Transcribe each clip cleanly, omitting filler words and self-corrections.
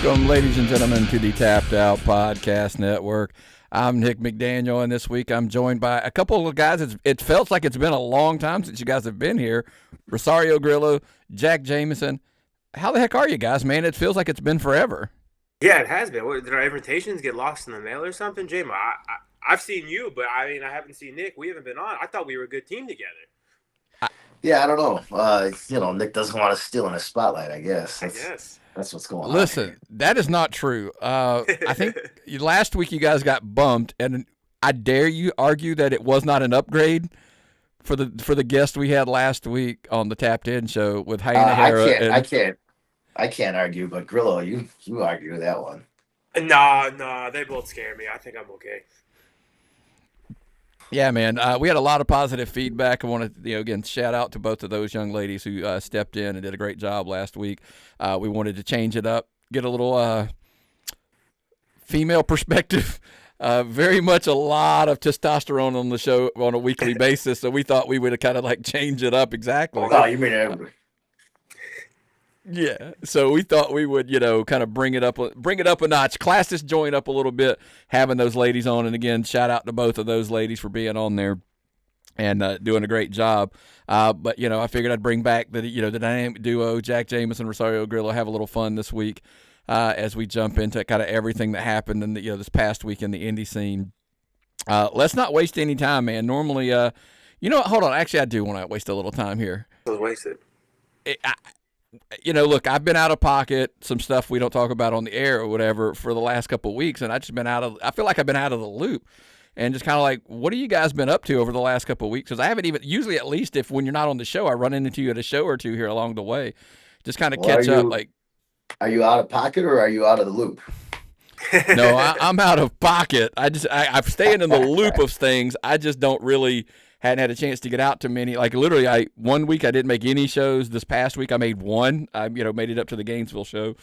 Welcome, ladies and gentlemen, to the Tapped Out Podcast Network. I'm Nick McDaniel, and this week I'm joined by a couple of guys. It feels like it's been a long time since you guys have been here. Rosario, Grillo, Jack Jameson. How the heck are you guys, man? It feels like it's been forever. Yeah, it has been. Did our invitations get lost in the mail or something, James? I've seen you, but I haven't seen Nick. We haven't been on. I thought we were a good team together. Yeah, I don't know. Nick doesn't want to steal in the spotlight, I guess. I guess. That's what's going on. Listen, that is not true. I think last week you guys got bumped, and I dare you argue that it was not an upgrade for the guest we had last week on the Tapped In show with Hayana. I can't argue, but Grillo, you argue that one. No, they both scare me. I think I'm okay. Yeah, man. We had a lot of positive feedback. I want to, again, shout out to both of those young ladies who stepped in and did a great job last week. We wanted to change it up, get a little female perspective. Very much a lot of testosterone on the show on a weekly basis, so we thought we would kind of like change it up exactly. Oh, you mean yeah, so we thought we would, kind of bring it up a notch, class this joint up a little bit, having those ladies on. And again, shout out to both of those ladies for being on there and doing a great job. But I figured I'd bring back the dynamic duo, Jack Jameson, Rosario, Grillo, have a little fun this week as we jump into kind of everything that happened in the this past week in the indie scene. Let's not waste any time, man. Normally, hold on. Actually, I do want to waste a little time here. Let's waste it. Look, I've been out of pocket, some stuff we don't talk about on the air or whatever for the last couple of weeks, and I feel like I've been out of the loop and just kind of like, what have you guys been up to over the last couple of weeks? Because I haven't even, usually at least if when you're not on the show, I run into you at a show or two here along the way, just kind of catch up. Like, are you out of pocket or are you out of the loop? No, I'm out of pocket. I'm staying in the loop of things. I just don't really hadn't had a chance to get out to many. Like literally, one week I didn't make any shows. This past week I made one. I made it up to the Gainesville show,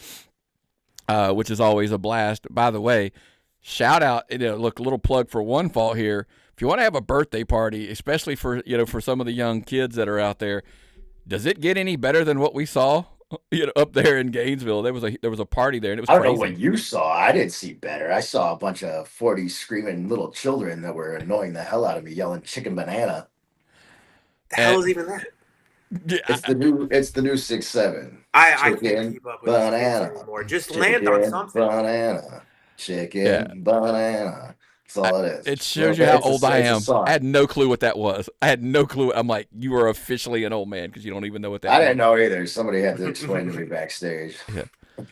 which is always a blast. By the way, shout out. Look, a little plug for One Fall here. If you want to have a birthday party, especially for for some of the young kids that are out there, does it get any better than what we saw? Up there in Gainesville, there was a party there, and it was I don't crazy. know what you saw. I didn't see better. I saw a bunch of 40 screaming little children that were annoying the hell out of me, yelling "chicken banana." The hell is even that? It's the new 6-7. I can't keep up with banana anymore. Just chicken, land on something. Banana, chicken, banana. That's all it is. It shows you how old I am. I had no clue what that was. I had no clue. I'm like, you are officially an old man because you don't even know what that is. I didn't know either. Somebody had to explain to me backstage. Yeah.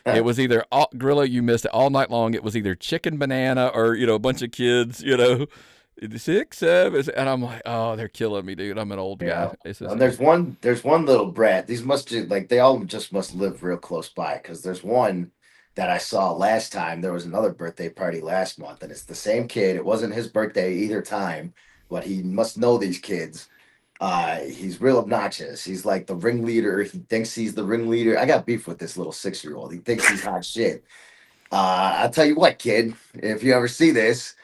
It was either Grillo, you missed it all night long. It was either chicken banana or a bunch of kids, 6, 7, and I'm like, oh, they're killing me, dude. I'm an old guy. And there's one little brat. These must they all just must live real close by because there's one that I saw last time. There was another birthday party last month, and it's the same kid. It wasn't his birthday either time, but he must know these kids. He's real obnoxious. He's like the ringleader. He thinks he's the ringleader. I got beef with this little 6-year-old. He thinks he's hot shit. I'll tell you what, kid, if you ever see this,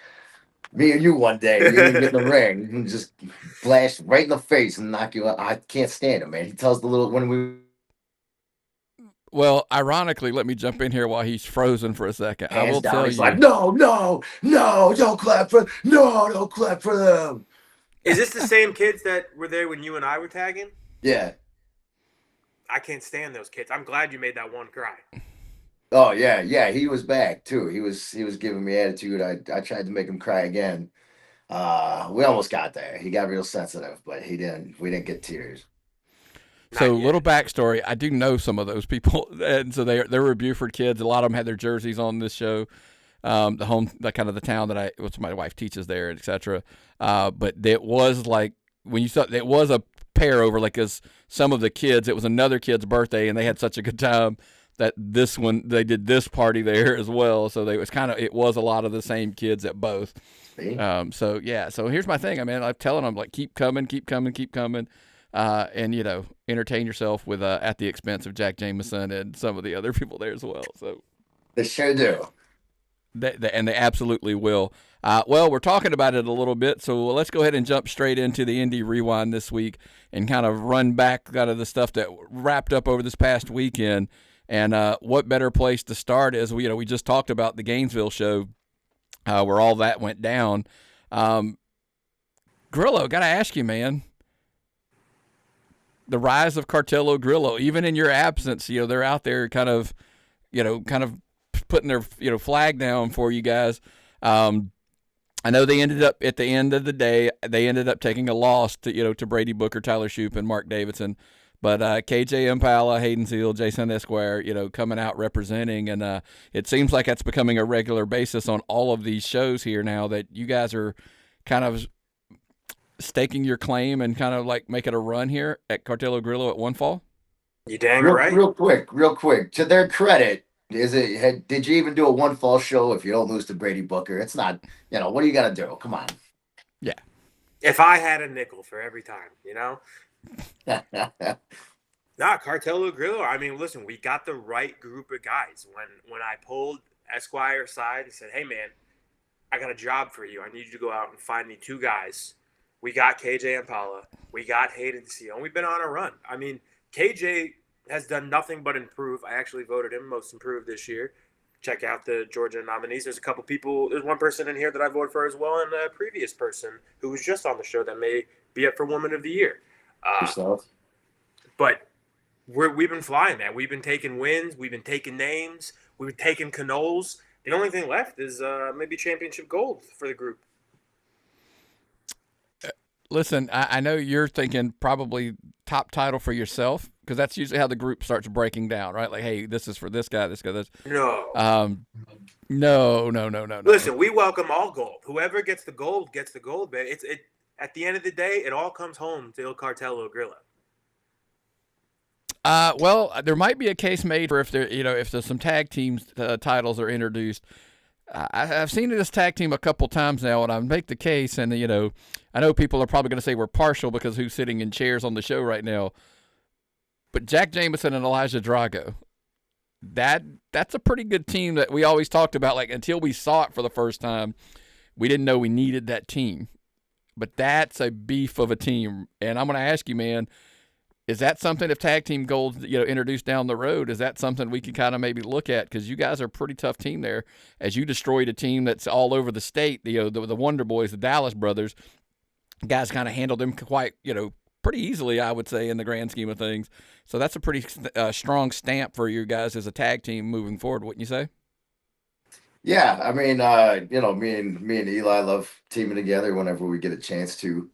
me and you one day, you're gonna get in the ring and just flash right in the face and knock you out. I can't stand him, man. He tells the little Well, ironically, let me jump in here while he's frozen for a second. I will tell you. He's like, no, don't clap for them. Is this the same kids that were there when you and I were tagging? Yeah. I can't stand those kids. I'm glad you made that one cry. Oh yeah, he was back too. He was giving me attitude. I tried to make him cry again. We almost got there. He got real sensitive, but we didn't get tears. So little backstory, I do know some of those people, and so they were Buford kids. A lot of them had their jerseys on this show. The town that my wife teaches there, etc. But it was like when you saw it was a pair over, like as some of the kids, it was another kid's birthday, and they had such a good time that this one they did this party there as well. So it was a lot of the same kids at both. So here's my thing. I mean, I'm telling them like keep coming. And entertain yourself with at the expense of Jack Jameson and some of the other people there as well. So they sure do. And they absolutely will. Well, we're talking about it a little bit, so let's go ahead and jump straight into the Indy Rewind this week and kind of run back kind of the stuff that wrapped up over this past weekend And what better place to start is we just talked about the Gainesville show where all that went down. Grillo, got to ask you, man. The rise of Cartello Grillo, even in your absence, they're out there kind of putting their flag down for you guys. I know they ended up at the end of the day, they ended up taking a loss to Brady Booker, Tyler Shoup, and Mark Davidson. But KJ Impala, Hayden Seal, Jason Esquire, coming out representing, and it seems like that's becoming a regular basis on all of these shows here now that you guys are kind of staking your claim and kind of like making a run here at Cartello Grillo at One Fall. You dang right. Real quick. To their credit, did you even do a One Fall show if you don't lose to Brady Booker? It's not, what do you got to do? Come on. Yeah. If I had a nickel for every time, Cartello Grillo. I mean, listen, we got the right group of guys. When I pulled Esquire aside and said, "Hey, man, I got a job for you. I need you to go out and find me 2 guys." We got KJ Impala. We got Hayden Seal. And we've been on a run. I mean, KJ has done nothing but improve. I actually voted him most improved this year. Check out the Georgia nominees. There's one person in here that I voted for as well, and a previous person who was just on the show that may be up for Woman of the Year. But we've been flying, man. We've been taking wins. We've been taking names. We've been taking canoles. The only thing left is maybe championship gold for the group. Listen, I know you're thinking probably top title for yourself because that's usually how the group starts breaking down, right? Like, hey, this is for this guy, this. No. No. Listen, we welcome all gold. Whoever gets the gold gets the gold, man. It at the end of the day, it all comes home to Il Cartello Grillo. Well, there might be a case made for if there's some tag teams titles are introduced. I've seen this tag team a couple times now, and I make the case, and I know people are probably going to say we're partial because who's sitting in chairs on the show right now. But Jack Jameson and Elijah Drago, that's a pretty good team that we always talked about. Like until we saw it for the first time, we didn't know we needed that team. But that's a beef of a team, and I'm going to ask you, man. Is that something if tag team goals, introduced down the road, is that something we can kind of maybe look at? Because you guys are a pretty tough team there as you destroyed a team that's all over the state, the Wonder Boys, the Dallas brothers. Guys kind of handled them quite, pretty easily, I would say, in the grand scheme of things. So that's a pretty strong stamp for you guys as a tag team moving forward, wouldn't you say? Yeah, I mean, me and Eli love teaming together whenever we get a chance to.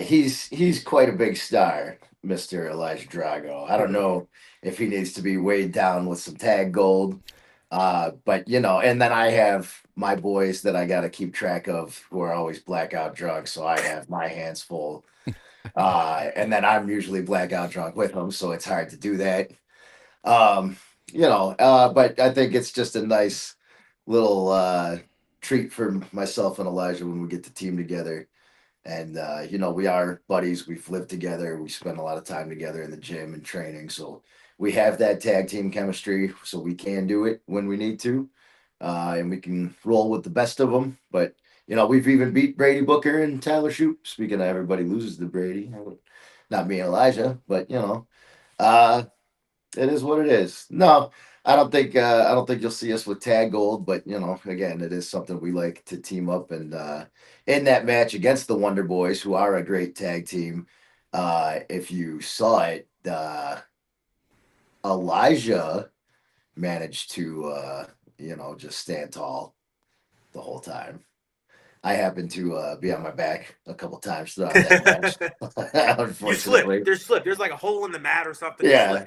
He's quite a big star, Mr. Elijah Drago. I don't know if he needs to be weighed down with some tag gold. But and then I have my boys that I got to keep track of who are always blackout drunk. So I have my hands full. And then I'm usually blackout drunk with them. So it's hard to do that. But I think it's just a nice little treat for myself and Elijah when we get the team together. And, we are buddies. We've lived together. We spend a lot of time together in the gym and training. So we have that tag team chemistry. So we can do it when we need to. And we can roll with the best of them. But, we've even beat Brady Booker and Tyler Shoup. Speaking of everybody loses to Brady. Not me and Elijah, but, it is what it is. No, I don't think you'll see us with tag gold, but again, it is something we like to team up and in that match against the Wonder Boys, who are a great tag team. If you saw it, Elijah managed to just stand tall the whole time. I happened to be on my back a couple times throughout that match. Unfortunately, you slipped. There's like a hole in the mat or something. Yeah.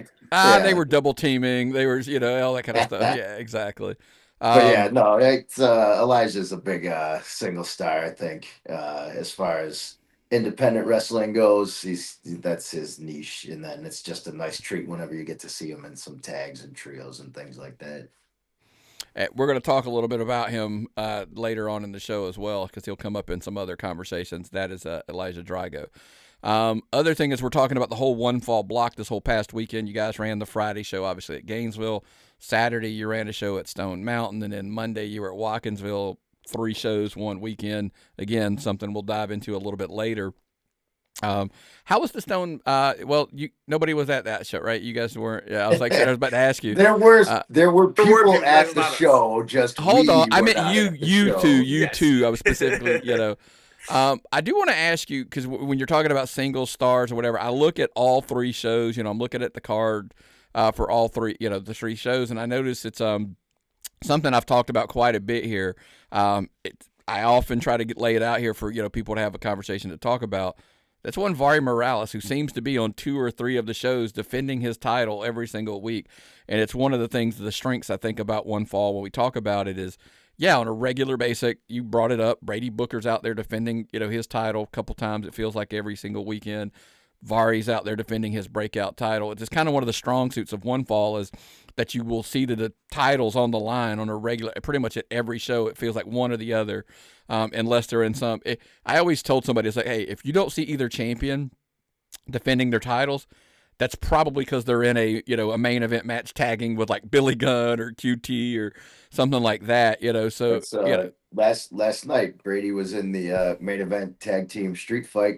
They were double teaming. They were, all that kind of stuff. Yeah, exactly. But it's Elijah's a big single star. I think as far as independent wrestling goes, that's his niche, and then it's just a nice treat whenever you get to see him in some tags and trios and things like that. We're going to talk a little bit about him later on in the show as well, because he'll come up in some other conversations. That is Elijah Drago. Other thing is we're talking about the whole One Fall block this whole past weekend. You guys ran the Friday show, obviously, at Gainesville. Saturday, you ran a show at Stone Mountain. And then Monday, you were at Watkinsville. 3 shows one weekend. Again, something we'll dive into a little bit later. How was the Stone? Well, nobody was at that show, right? You guys weren't. Yeah, I was about to ask you. There were people people, at there's the not us. show. Just Hold on, I were meant not you, at the you show. two, you Yes. two. I was specifically, I do want to ask you because when you're talking about singles stars or whatever, I look at all three shows. I'm looking at the card for all three, the three shows, and I notice it's something I've talked about quite a bit here. I often try to lay it out here for people to have a conversation to talk about. That's one Vari Morales who seems to be on 2 or 3 of the shows defending his title every single week, and it's one of the things, the strengths I think about One Fall when we talk about it is, on a regular basis, you brought it up. Brady Booker's out there defending his title a couple times. It feels like every single weekend. Vari's out there defending his breakout title. It's just kind of one of the strong suits of One Fall is that you will see the titles on the line on a regular, pretty much at every show. It feels like one or the other, unless they're in some. I always told somebody, it's like, hey, if you don't see either champion defending their titles, that's probably because they're in a main event match tagging with like Billy Gunn or QT or something like that. So last night Brady was in the main event tag team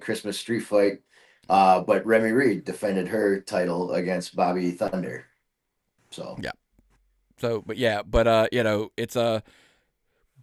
Christmas street fight. But Remy Reed defended her title against Bobby Thunder. So yeah. So it's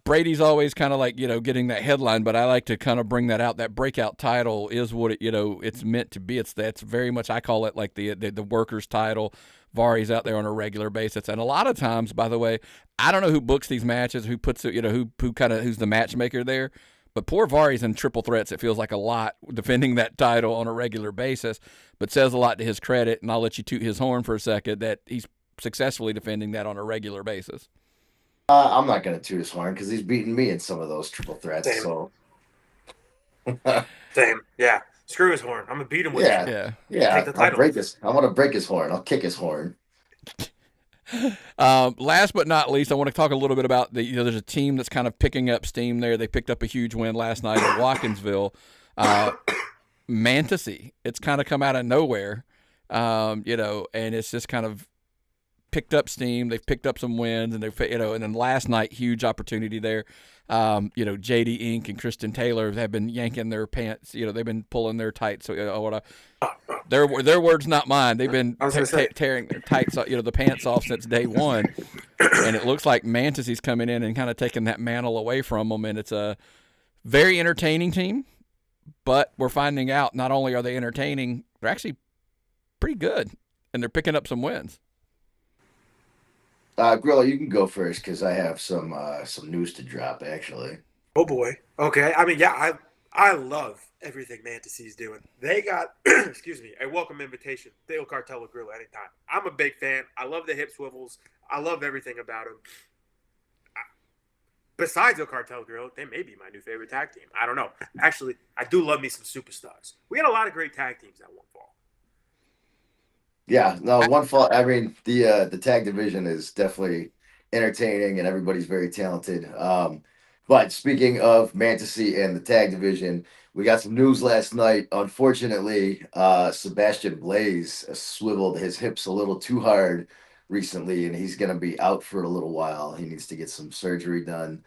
Brady's always kind of like getting that headline, but I like to kind of bring that out. That breakout title is what it's meant to be. That's very much, I call it like the workers title. Vari's out there on a regular basis, and a lot of times, by the way, I don't know who books these matches, who puts it, who's the matchmaker there. But poor Vari's in triple threats, it feels like a lot, defending that title on a regular basis, but says a lot to his credit, and I'll let you toot his horn for a second, that he's successfully defending that on a regular basis. I'm not going to toot his horn because he's beaten me in some of those triple threats. Same. So Same. Yeah. Screw his horn. I'm going to beat him with yeah. it. Yeah. Take the title. I want to break his horn. I'll kick his horn. Last but not least, I want to talk a little bit about there's a team that's kind of picking up steam there. They picked up a huge win last night in Watkinsville. Mantasy, it's kind of come out of nowhere, and it's just kind of picked up steam. They've picked up some wins, and and then last night, huge opportunity there. JD Inc. and Kristen Taylor have been yanking their pants. They've been pulling their tights. So their words, not mine. They've been tearing their tights, the pants off since day one. And it looks like Mantasy's coming in and kind of taking that mantle away from them. And it's a very entertaining team. But we're finding out not only are they entertaining, they're actually pretty good, and they're picking up some wins. Grillo, you can go first because I have some news to drop, actually. Oh, boy. Okay. I mean, yeah, I love everything Mantasy's doing. They got, a welcome invitation. Dale Cartello Grillo anytime. I'm a big fan. I love the hip swivels. I love everything about them. Besides El Cartel Grillo, they may be my new favorite tag team. I don't know. Actually, I do love me some superstars. We had a lot of great tag teams at One Fall. Yeah, no, One Fall. I mean, the tag division is definitely entertaining, and everybody's very talented. But speaking of Mantasy and the tag division, we got some news last night. Unfortunately, Sebastian Blaze swiveled his hips a little too hard recently, and he's going to be out for a little while. He needs to get some surgery done.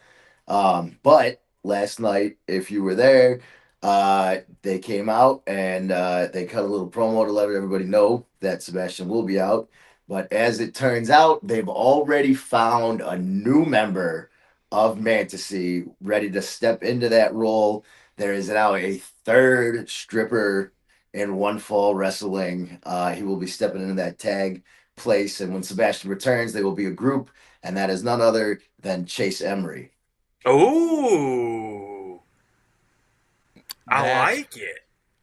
But last night, if you were there, they came out and they cut a little promo to let everybody know that Sebastian will be out. But as it turns out, they've already found a new member of Mantasy ready to step into that role. There is now a third stripper in One Fall Wrestling. He will be stepping into that tag place, and when Sebastian returns, they will be a group, and that is none other than Chase Emery. Oh, I like it.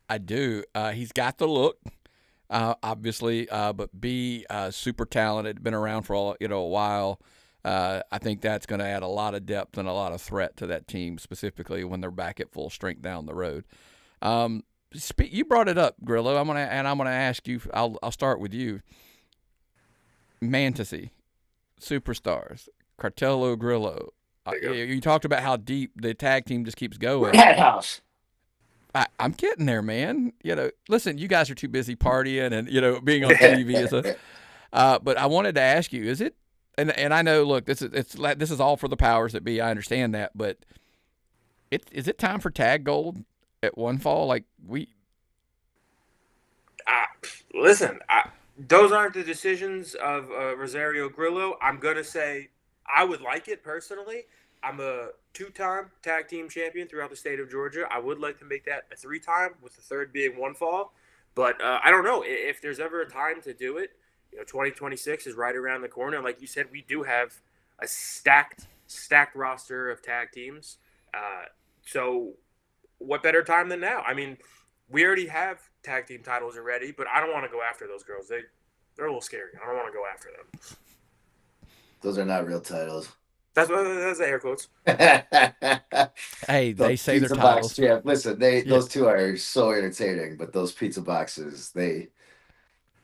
I do. He's got the look, obviously, but super talented. Been around for a while. I think that's going to add a lot of depth and a lot of threat to that team, specifically when they're back at full strength down the road. You brought it up, Grillo. I'm gonna ask you. I'll start with you. Mantasy, superstars, Cartello Grillo. You talked about how deep the tag team just keeps going. Cat House. I'm getting there, man. Listen, you guys are too busy partying and being on TV. But I wanted to ask you: is it? And I know, look, this is all for the powers that be. I understand that, but is it time for tag gold at One Fall? Like Listen, those aren't the decisions of Rosario Grillo. I'm going to say I would like it personally. I'm a 2-time tag team champion throughout the state of Georgia. I would like to make that a 3-time, with the third being one fall. But I don't know if there's ever a time to do it. 2026 is right around the corner. Like you said, we do have a stacked roster of tag teams. So what better time than now? I mean, we already have tag team titles already, but I don't want to go after those girls. They're a little scary. I don't want to go after them. Those are not real titles. That's the air quotes. Hey, they say they're pizza titles. box, yeah, listen, those two are so entertaining, but those pizza boxes,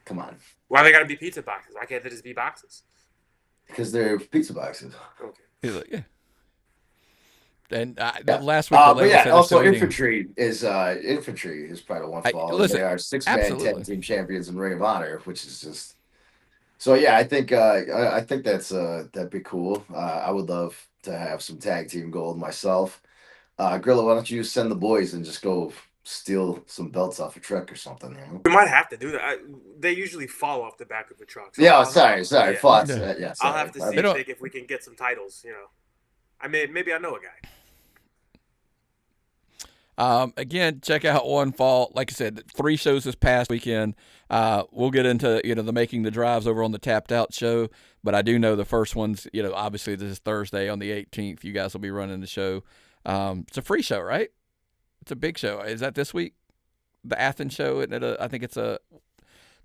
come on. Why they got to be pizza boxes? Why can't they just be boxes? Because they're pizza boxes. Okay. He's like, yeah. And Yeah. last week, But yeah, said also infantry is part of one fall. Listen, they are 6-man absolutely. tag team champions in Ring of Honor, which is just so. Yeah, I think that's that'd be cool. I would love to have some tag team gold myself. Grillo, why don't you send the boys and just go steal some belts off a truck or something? We might have to do that. They usually fall off the back of a truck. So Yeah, sorry, yeah. Fox. Yeah. Yeah, I'll sorry. have to see if we can get some titles. Maybe I know a guy. Again, check out One Fall. Like I said, 3 shows this past weekend. We'll get into the making the drives over on the Tapped Out show, but I do know the first one's obviously this is Thursday on the 18th. You guys will be running the show. It's a free show, right? It's a big show. Is that this week? The Athens show? I think it's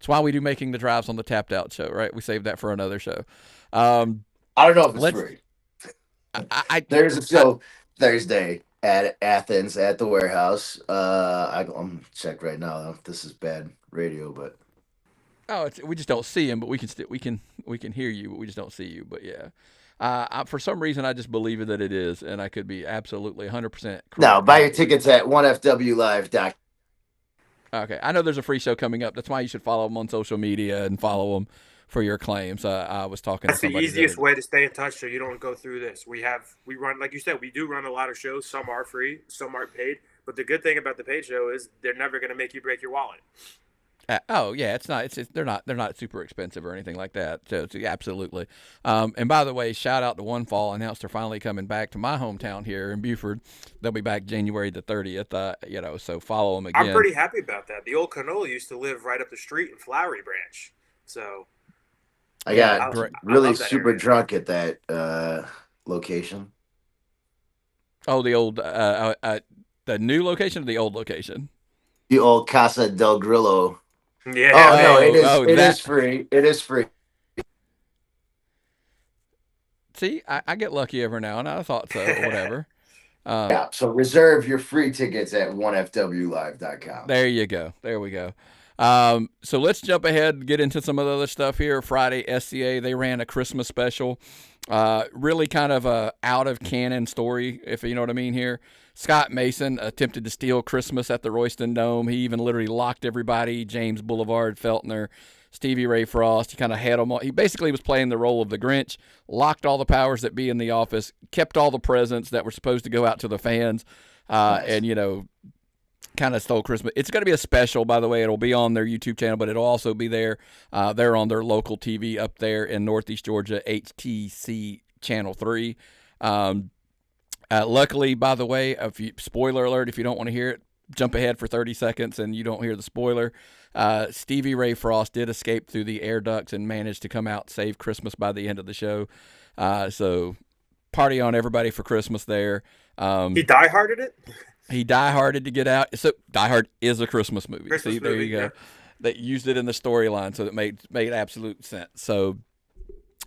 why we do making the drives on the Tapped Out show, right? We saved that for another show. I don't know if it's free. There's a show Thursday at Athens at the warehouse. I'm check right now. This is bad radio, but we just don't see him, but we can hear you, but we just don't see you. But yeah, for some reason I just believe that it is, and I could be absolutely 100% correct. No, buy your tickets at 1fwlive.com. Okay, I know there's a free show coming up. That's why you should follow them on social media and follow them for your claims. I was talking That's to somebody. That's the easiest way to stay in touch so you don't go through this. We run, like you said, we do run a lot of shows. Some are free, some aren't paid. But the good thing about the paid show is they're never going to make you break your wallet. Oh yeah, it's not. They're not super expensive or anything like that. So absolutely. And by the way, shout out to One Fall. Announced they're finally coming back to my hometown here in Buford. They'll be back January the 30th. So follow them again. I'm pretty happy about that. The old canola used to live right up the street in Flowery Branch. So I got really super drunk at that location. Oh, the old the new location or the old location? The old Casa del Grillo. Yeah. Oh no, it is free. It is free. See, I get lucky every now and I thought so, or whatever. Yeah, so reserve your free tickets at 1fwlive.com. There you go. There we go. So let's jump ahead and get into some of the other stuff here. Friday, SCA, they ran a Christmas special. Really kind of a out of canon story, if you know what I mean here. Scott Mason attempted to steal Christmas at the Royston Dome. He even literally locked everybody, James Boulevard, Feltner, Stevie Ray Frost. He kind of had them all. He basically was playing the role of the Grinch, locked all the powers that be in the office, kept all the presents that were supposed to go out to the fans, and, kind of stole Christmas. It's going to be a special, by the way. It'll be on their YouTube channel, but it'll also be there. They're on their local TV up there in Northeast Georgia, HTC Channel 3. Luckily, by the way, spoiler alert, if you don't want to hear it, jump ahead for 30 seconds and you don't hear the spoiler. Stevie Ray Frost did escape through the air ducts and managed to come out, save Christmas by the end of the show. So party on, everybody, for Christmas there. He die-harded it? He die-harded to get out. So Die Hard is a Christmas movie. Christmas there movie, you go. Yeah. They used it in the storyline, so it made absolute sense. So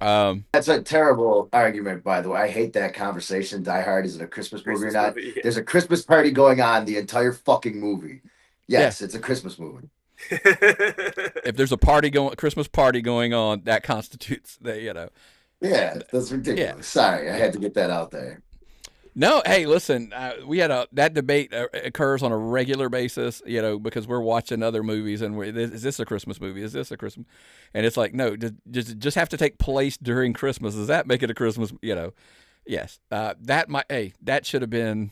that's a terrible argument, by the way. I hate that conversation. Die Hard is it a Christmas movie or not? Movie, yeah. There's a Christmas party going on the entire fucking movie. Yes, It's a Christmas movie. If there's a Christmas party going on, that constitutes the. Yeah, that's ridiculous. Yeah. Sorry, I had to get that out there. No, hey, listen, we had that debate occurs on a regular basis, because we're watching other movies and is this a Christmas movie? Is this a Christmas? And it's like, no, just have to take place during Christmas. Does that make it a Christmas? Yes. That should have been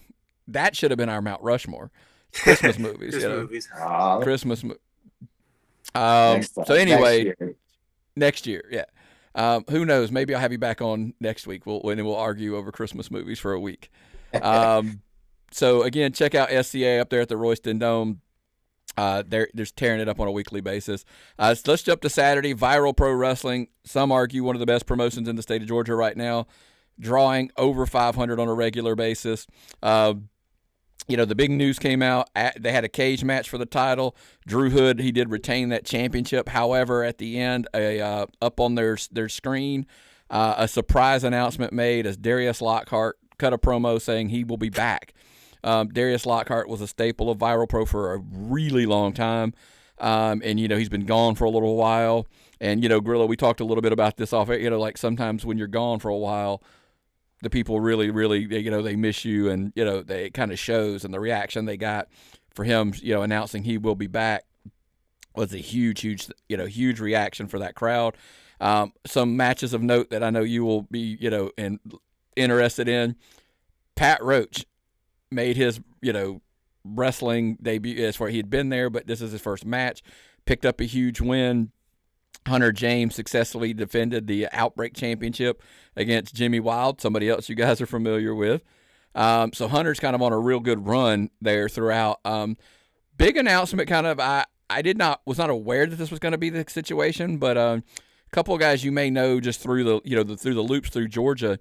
our Mount Rushmore. Christmas movies, Movies. Christmas. Next time. So anyway, Next year. next year, yeah. Who knows? Maybe I'll have you back on next week. We'll argue over Christmas movies for a week. So again, check out SCA up there at the Royston Dome. They're just tearing it up on a weekly basis. So let's jump to Saturday. Viral Pro Wrestling. Some argue one of the best promotions in the state of Georgia right now, drawing over 500 on a regular basis. The big news came out. They had a cage match for the title. Drew Hood, he did retain that championship. However, at the end, up on their screen, a surprise announcement made as Darius Lockhart cut a promo saying he will be back. Darius Lockhart was a staple of Viral Pro for a really long time. And he's been gone for a little while. And, Grillo, we talked a little bit about this off air. Like sometimes when you're gone for a while, the people really, really, they miss you, and, it kind of shows. And the reaction they got for him, announcing he will be back was a huge, huge reaction for that crowd. Some matches of note that I know you will be, interested in. Pat Roach made his, wrestling debut as far he had been there, but this is his first match. Picked up a huge win. Hunter James successfully defended the Outbreak Championship against Jimmy Wild, somebody else you guys are familiar with. So Hunter's kind of on a real good run there throughout. Big announcement, kind of. I was not aware that this was going to be the situation, but a couple of guys you may know just through the through the loops through Georgia.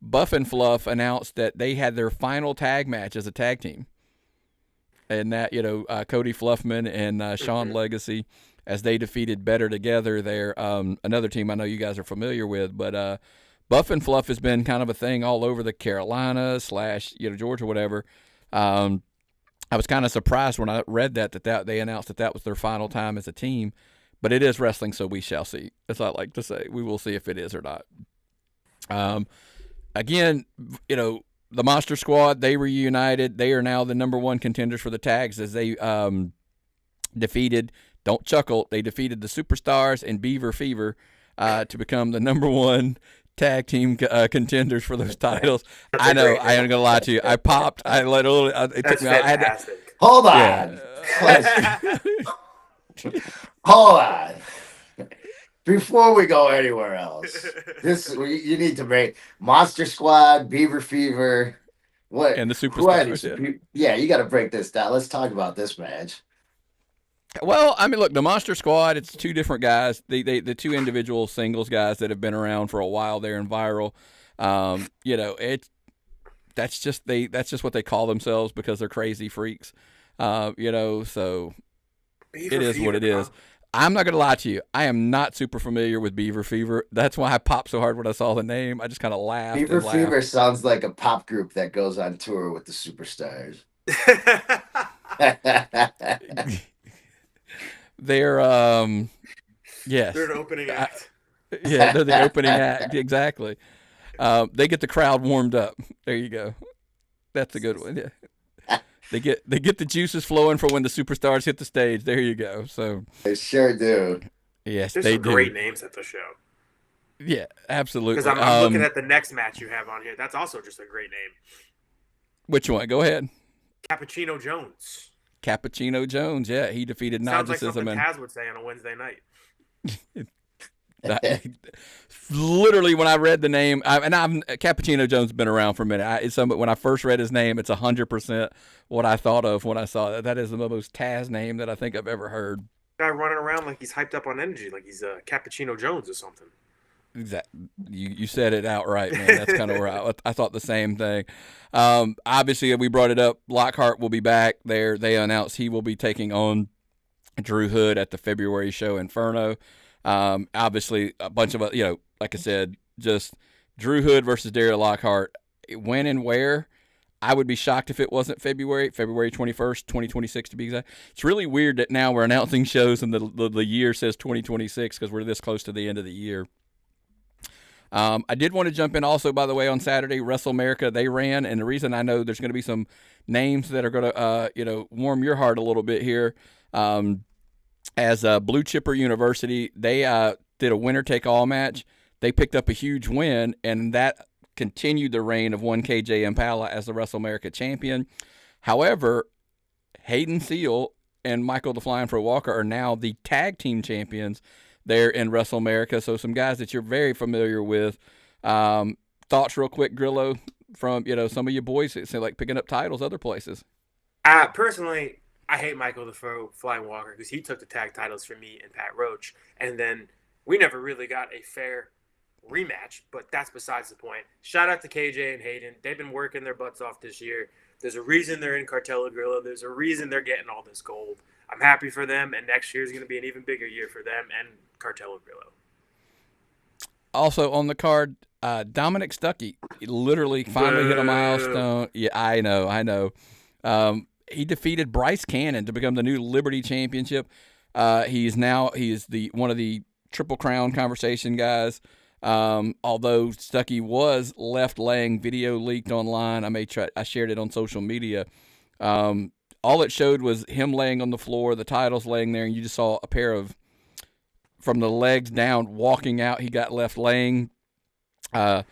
Buff and Fluff announced that they had their final tag match as a tag team, and that Cody Fluffman and Sean Legacy, as they defeated Better Together there, another team I know you guys are familiar with. But Buff and Fluff has been kind of a thing all over the Carolinas / Georgia, whatever. I was kind of surprised when I read that they announced that was their final time as a team. But it is wrestling, so we shall see. As I like to say, we will see if it is or not. Again, the Monster Squad, they reunited. They are now the number one contenders for the tags as they defeated, don't chuckle, they defeated the Superstars and Beaver Fever to become the number one tag team contenders for those titles. I know, I ain't going to lie to you. I popped. It took me out. Hold on. Yeah. Hold on. Before we go anywhere else, you need to break Monster Squad, Beaver Fever, what, and the Superstars. Yeah, you got to break this down. Let's talk about this match. Well, I mean, look, the Monster Squad, it's two different guys. The two individual singles guys that have been around for a while there in Viral. That's just what they call themselves because they're crazy freaks. So it is what it is. I'm not going to lie to you. I am not super familiar with Beaver Fever. That's why I popped so hard when I saw the name. I just kind of laughed. Beaver Fever sounds like a pop group that goes on tour with the Superstars. They're yes. They're an opening act. Yeah, they're the opening act. Exactly. They get the crowd warmed up. There you go. That's a good one. Yeah. They get the juices flowing for when the Superstars hit the stage. There you go. So they sure do. Yes, There's they some do. Great names at the show. Yeah, absolutely. Because I'm looking at the next match you have on here. That's also just a great name. Which one? Go ahead. Cappuccino Jones. Cappuccino Jones. Yeah, he defeated Sounds like Narcissism. something Taz would say on a Wednesday night. Literally, when I read the name, Cappuccino Jones has been around for a minute. When I first read his name, it's 100% what I thought of when I saw that. That is the most Taz name that I think I've ever heard. Guy running around like he's hyped up on energy, like he's Cappuccino Jones or something. Exactly. You said it outright, man. That's kind of where I thought the same thing. Obviously, we brought it up. Lockhart will be back there. They announced he will be taking on Drew Hood at the February show Inferno. Obviously, a bunch of, like I said, just Drew Hood versus Darius Lockhart. When and where, I would be shocked if it wasn't February 21st, 2026 to be exact. It's really weird that now we're announcing shows and the year says 2026 because we're this close to the end of the year. I did want to jump in also, by the way, on Saturday, Wrestlemerica, they ran, and the reason I know there's going to be some names that are going to, warm your heart a little bit here. As Blue Chipper University, they did a winner-take-all match. They picked up a huge win, and that continued the reign of 1KJ Impala as the Wrestlemerica champion. However, Hayden Seal and Michael the Flying Pro Walker are now the tag team champions there in Wrestlemerica. So some guys that you're very familiar with. Thoughts real quick, Grillo, from some of your boys that say like picking up titles other places. Personally, I hate Michael the Flying Walker because he took the tag titles from me and Pat Roach, and then we never really got a fair rematch, but that's besides the point. Shout out to KJ and Hayden. They've been working their butts off this year. There's a reason they're in Cartello Grillo. There's a reason they're getting all this gold. I'm happy for them, and next year is going to be an even bigger year for them and Cartello Grillo. Also on the card, Dominic Stuckey literally finally hit a milestone. Yeah, I know. He defeated Bryce Cannon to become the new Liberty Championship. He is one of the Triple Crown conversation guys. Although Stuckey was left laying, video leaked online. I shared it on social media. All it showed was him laying on the floor, the titles laying there, and you just saw a pair of, from the legs down, walking out. He got left laying. Dominic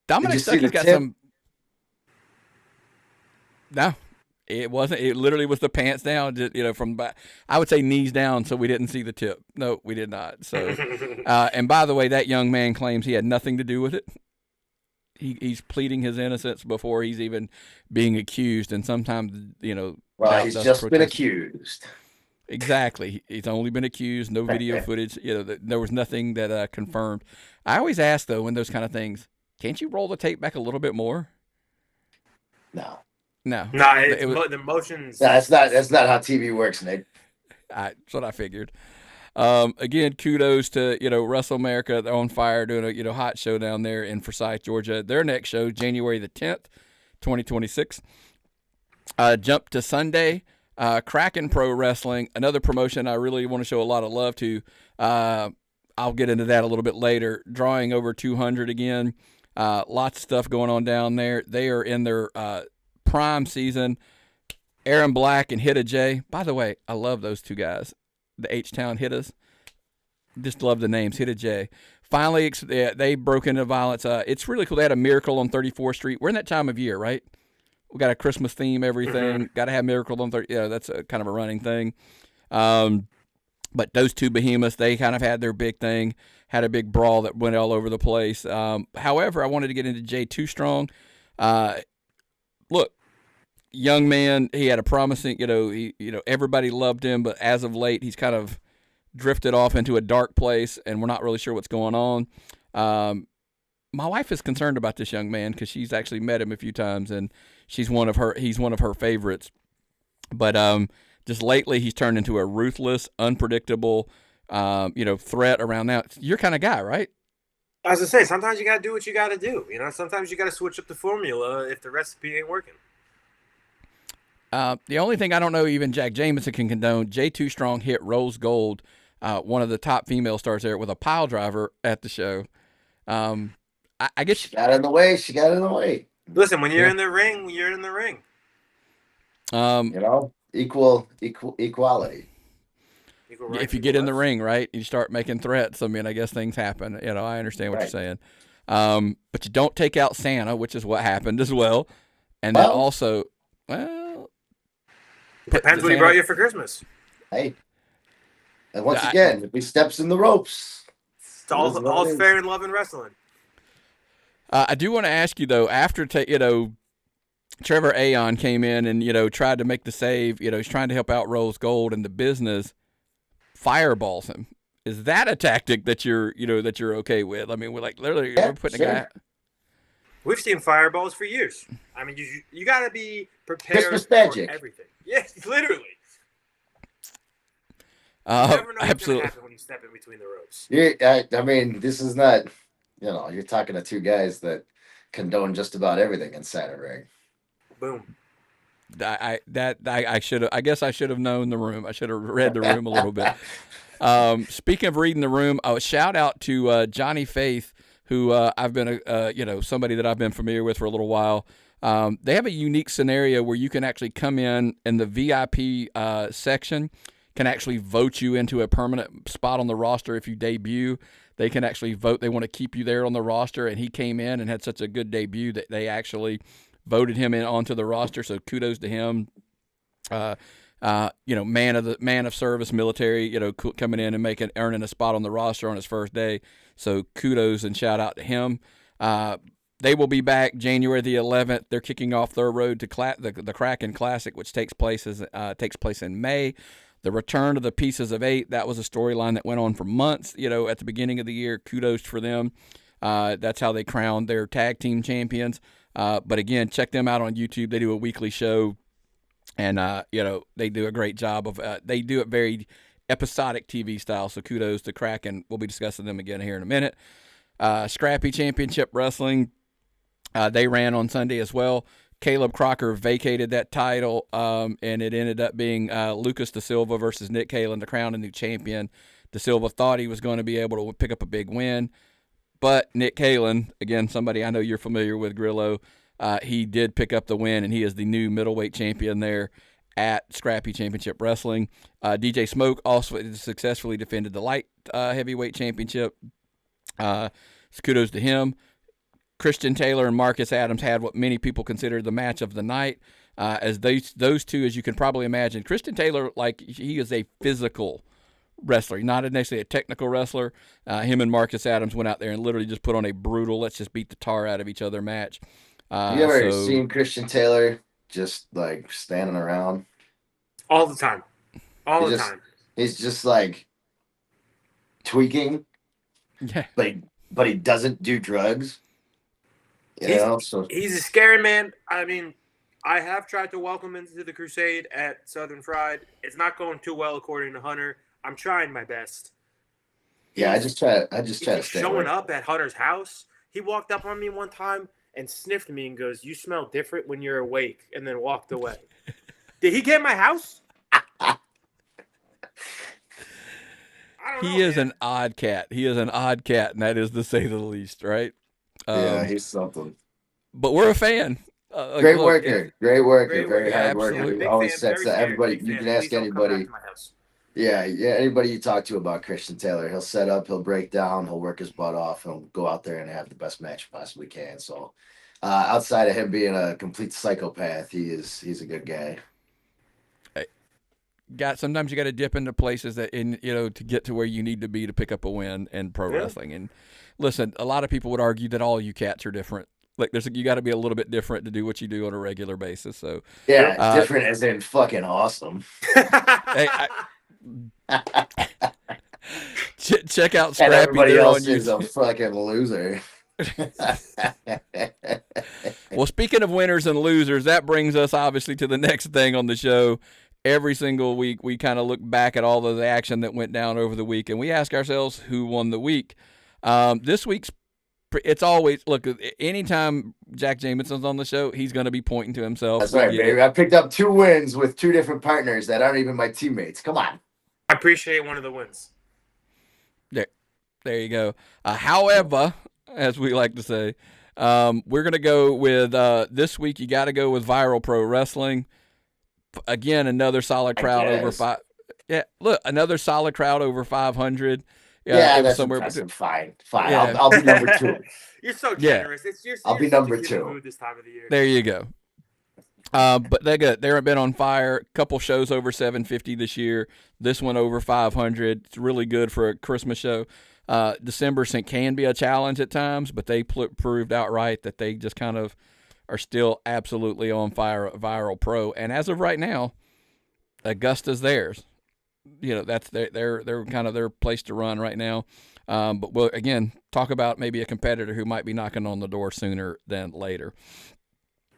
Stuckey's got some. No, it wasn't. It literally was the pants down, just, from back. I would say knees down, so we didn't see the tip. No, we did not. So, and by the way, that young man claims he had nothing to do with it. He's pleading his innocence before he's even being accused, and sometimes, Well, he's just been accused. Exactly. He's only been accused. No video footage. There was nothing that confirmed. I always ask though, when those kind of things, can't you roll the tape back a little bit more? No. The motions. No, that's not how TV works, Nick. That's what I figured. Again, kudos to Wrestlemerica. They're on fire doing a hot show down there in Forsyth, Georgia. Their next show, January the 10th, 2026. Jump to Sunday. Kraken Pro Wrestling, another promotion I really want to show a lot of love to. I'll get into that a little bit later. Drawing over 200 again. Lots of stuff going on down there. They are in their prime season. Aaron Black and Hitta J. By the way, I love those two guys. The H-Town Hittas. Just love the names. Hitta J. Finally, they broke into violence. It's really cool. They had a Miracle on 34th Street. We're in that time of year, right? We got a Christmas theme, everything. Mm-hmm. Got to have Miracle on 30. Yeah, that's a kind of a running thing. But those two behemoths, they kind of had their big thing, had a big brawl that went all over the place. However, I wanted to get into Jay Too Strong. Look, young man, he had a promising, everybody loved him, but as of late, he's kind of drifted off into a dark place, and we're not really sure what's going on. My wife is concerned about this young man because she's actually met him a few times, and he's one of her favorites. But just lately, he's turned into a ruthless, unpredictable, threat around now. It's your kind of guy, right? As I say, sometimes you got to do what you got to do. Sometimes you got to switch up the formula if the recipe ain't working. The only thing I don't know even Jack Jameson can condone, Jay Too Strong hit Rose Gold, one of the top female stars there, with a pile driver at the show. I guess she got in the way. Listen, when you're in the ring, you're in the ring. Equality. If you get in the ring, right, you start making threats. I mean, I guess things happen. I understand what you're saying. But you don't take out Santa, which is what happened as well. And then also, depends what he brought you for Christmas. Hey, and once again, if he steps in the ropes, all's fair in love and wrestling. I do want to ask you though, after Trevor Aon came in and tried to make the save, he's trying to help out Rose Gold and the business, fireballs him. Is that a tactic that you're okay with? I mean, we're putting a guy. We've seen fireballs for years. I mean, you got to be prepared Christmas for magic. Everything. Yes, literally. You never know what's going to happen when you step in between the ropes. Yeah, I mean, this is not. You're talking to two guys that condone just about everything inside a ring. Boom. I guess I should have known the room. I should have read the room a little bit. Speaking of reading the room, a shout out to Johnny Faith, who I've been somebody that I've been familiar with for a little while. They have a unique scenario where you can actually come in the VIP section, can actually vote you into a permanent spot on the roster if you debut. They can actually vote. They want to keep you there on the roster, and he came in and had such a good debut that they actually voted him in onto the roster, so kudos to him. Man of service, military, coming in and earning a spot on the roster on his first day. So kudos and shout out to him. They will be back January the 11th. They're kicking off their road to the Kraken Classic, which takes place in May. The return of the Pieces of Eight, that was a storyline that went on for months, at the beginning of the year. Kudos for them. That's how they crowned their tag team champions. But again, check them out on YouTube. They do a weekly show, and they do a great job of. They do it very episodic TV style. So kudos to Kraken. We'll be discussing them again here in a minute. Scrappy Championship Wrestling. They ran on Sunday as well. Caleb Crocker vacated that title, and it ended up being Lucas Da Silva versus Nick Kalen to crown a new champion. Da Silva thought he was going to be able to pick up a big win, but Nick Kalen, again, somebody I know you're familiar with, Grillo, he did pick up the win, and he is the new middleweight champion there at Scrappy Championship Wrestling. DJ Smoke also successfully defended the light heavyweight championship. Kudos to him. Christian Taylor and Marcus Adams had what many people consider the match of the night. As those two, as you can probably imagine, Christian Taylor, he is a physical wrestler, not necessarily a technical wrestler. Him and Marcus Adams went out there and literally just put on a brutal, let's just beat the tar out of each other match. You ever seen Christian Taylor just standing around? All the time. All the time. He's just tweaking. Yeah. But he doesn't do drugs. He's a scary man. I mean, I have tried to welcome him into the Crusade at Southern Fried. It's not going too well, according to Hunter. I'm trying my best. Yeah, I just try to stay showing up at Hunter's house. He walked up on me one time and sniffed me and goes, "You smell different when you're awake," and then walked away. Did he get my house? I don't know, He is an odd cat. He is an odd cat, and that is to say the least, right? Yeah, he's something. But we're a fan. Great worker. Very hard worker. Absolutely. He always sets that. Everybody, you can ask anybody. Yeah, anybody you talk to about Christian Taylor, he'll set up, he'll break down, he'll work his butt off, he'll go out there and have the best match he possibly can. So, outside of him being a complete psychopath, he's a good guy. Sometimes you got to dip into places to get to where you need to be to pick up a win in pro wrestling. And listen, a lot of people would argue that all you cats are different. You got to be a little bit different to do what you do on a regular basis. So different as in fucking awesome. Hey, check out Scrappy. And everybody else is a fucking loser. Well, speaking of winners and losers, that brings us obviously to the next thing on the show. Every single week, we kind of look back at all of the action that went down over the week, and we ask ourselves who won the week. This week's, it's always, look, anytime Jack Jameson's on the show, he's going to be pointing to himself. That's right, baby. I picked up 2 wins with 2 different partners that aren't even my teammates. Come on. I appreciate one of the wins. There you go. However, as we like to say, we're going to go with this week. You got to go with Viral Pro Wrestling. Again, another solid crowd over 5. Yeah, look, another solid crowd over 500. Yeah, that's somewhere between. Fine. Yeah. I'll be number 2. You're so generous. I'll be number 2 this time of the year. There you go. But they've been on fire. A couple shows over 750 this year. This one over 500. It's really good for a Christmas show. December can be a challenge at times, but they proved outright that they just kind of are still absolutely on fire at Viral Pro. And as of right now, Augusta's theirs. That's they're kind of their place to run right now. But we'll, again, talk about maybe a competitor who might be knocking on the door sooner than later.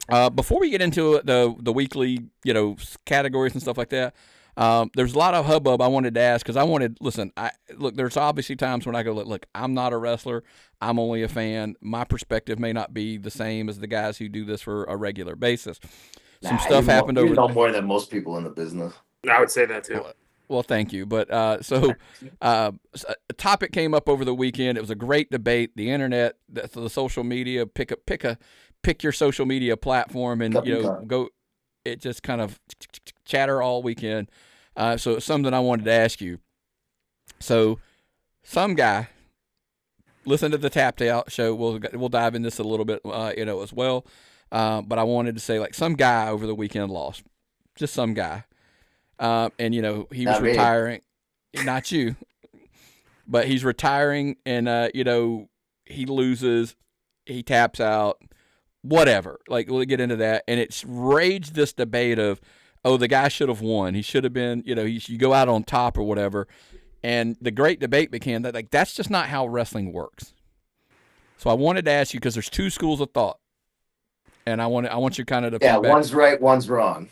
Before we get into the weekly, categories and stuff like that, there's a lot of hubbub I wanted to ask because there's obviously times when I go, look, I'm not a wrestler. I'm only a fan. My perspective may not be the same as the guys who do this for a regular basis. Some stuff happened over. You know more than most people in the business. I would say that too. Well, thank you. But a topic came up over the weekend. It was a great debate. The internet, the social media, pick your social media platform and go. It just kind of chatter all weekend. So it's something I wanted to ask you. So some guy, listen to the Tapped Out show. We'll dive into this a little bit, as well. But I wanted to say, some guy over the weekend lost, just some guy. And he was Not me. retiring. Not you, but he's retiring, and he loses, he taps out, whatever. Like, we'll get into that, and it's raged this debate of, oh, the guy should have won. He should have been, you go out on top or whatever. And the great debate became that, like, that's just not how wrestling works. So I wanted to ask you, because there's two schools of thought, and I want you kind of to Yeah, feedback. one's right, one's wrong.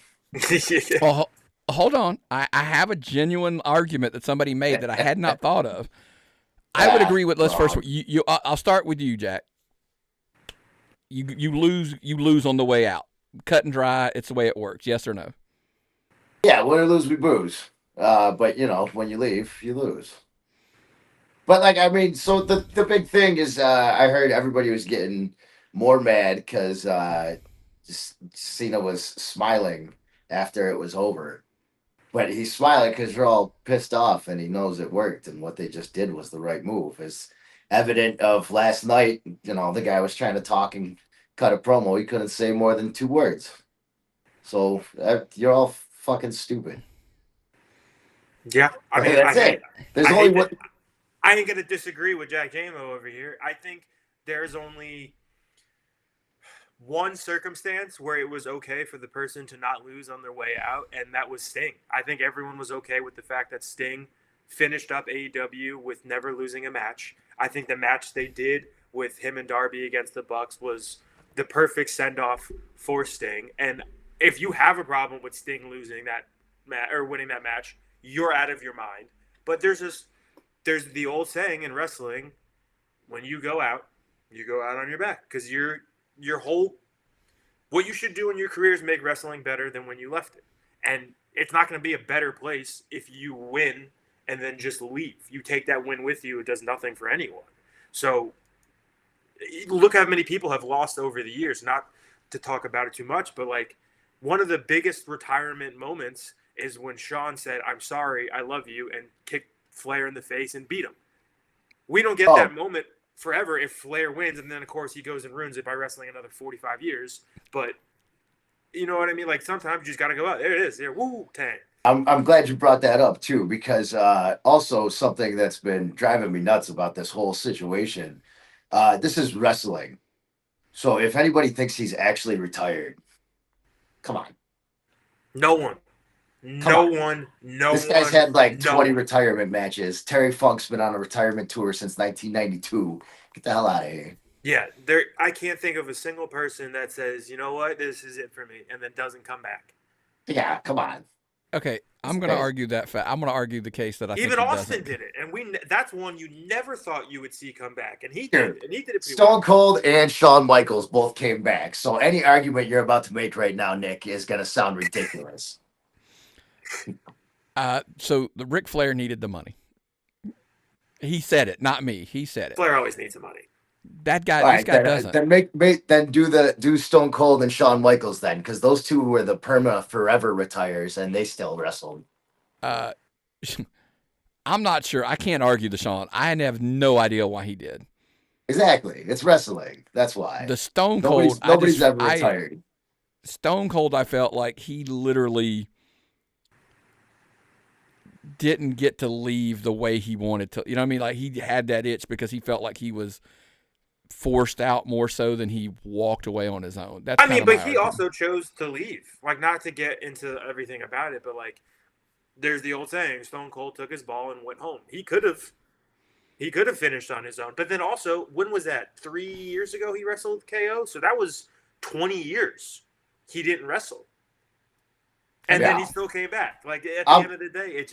Well, hold on. I have a genuine argument that somebody made that I had not thought of. I would agree with. Let's first. I'll start with you, Jack. You lose on the way out. Cut and dry. It's the way it works. Yes or no? Yeah, win or lose, we booze. But when you leave, you lose. But so the big thing is, I heard everybody was getting more mad because Cena was smiling after it was over. But he's smiling because they're all pissed off, and he knows it worked, and what they just did was the right move. As evident of last night, the guy was trying to talk and cut a promo. He couldn't say more than 2 words. So you're all fucking stupid. Yeah, I mean, that's it. There's only one. I ain't gonna disagree with Jack Jamo over here. I think there's only one circumstance where it was okay for the person to not lose on their way out, and that was Sting. I think everyone was okay with the fact that Sting finished up AEW with never losing a match. I think the match they did with him and Darby against the Bucks was the perfect send-off for Sting. And if you have a problem with Sting losing that or winning that match, you're out of your mind. But there's the old saying in wrestling, when you go out on your back, because your whole what you should do in your career is make wrestling better than when you left it. And it's not going to be a better place if you win and then just leave. You take that win with you, it does nothing for anyone. So look how many people have lost over the years. Not to talk about it too much, but like one of the biggest retirement moments is when Shawn said, "I'm sorry, I love you," and kicked Flair in the face and beat him. We don't get that moment forever if Flair wins, and then of course he goes and ruins it by wrestling another 45 years. But you know what I mean? Like sometimes you just got to go out. There it is. There, woo, tang. I'm glad you brought that up too, because also something that's been driving me nuts about this whole situation. This is wrestling, so if anybody thinks he's actually retired, come on. No one. This guy's had like 20 retirement matches. Terry Funk's been on a retirement tour since 1992. Get the hell out of here. Yeah, I can't think of a single person that says, you know what, this is it for me, and then doesn't come back. Yeah, come on. Okay, I'm going to argue that fact. I'm going to argue the case that I think even Austin doesn't. did it, and that's one you never thought you would see come back, and he did it. And he did it. Stone Cold and Shawn Michaels both came back. So any argument you're about to make right now, Nick, is going to sound ridiculous. So the Ric Flair needed the money. He said it, not me. He said it. Flair always needs the money. That guy, this guy doesn't. Then do Stone Cold and Shawn Michaels then, because those two were the forever retires, and they still wrestled. I'm not sure. I can't argue the Shawn. I have no idea why he did. Exactly, it's wrestling. That's why. The Stone Cold. Nobody's ever retired. Stone Cold, I felt like he literally didn't get to leave the way he wanted to. You know what I mean? Like he had that itch because he felt like he was forced out more so than he walked away on his own. But he also chose to leave. Like, not to get into everything about it, but like there's the old saying, Stone Cold took his ball and went home. He could have finished on his own. But then also, when was that? 3 years ago he wrestled KO? So that was 20 years he didn't wrestle. And then he still came back. Like, at the end of the day,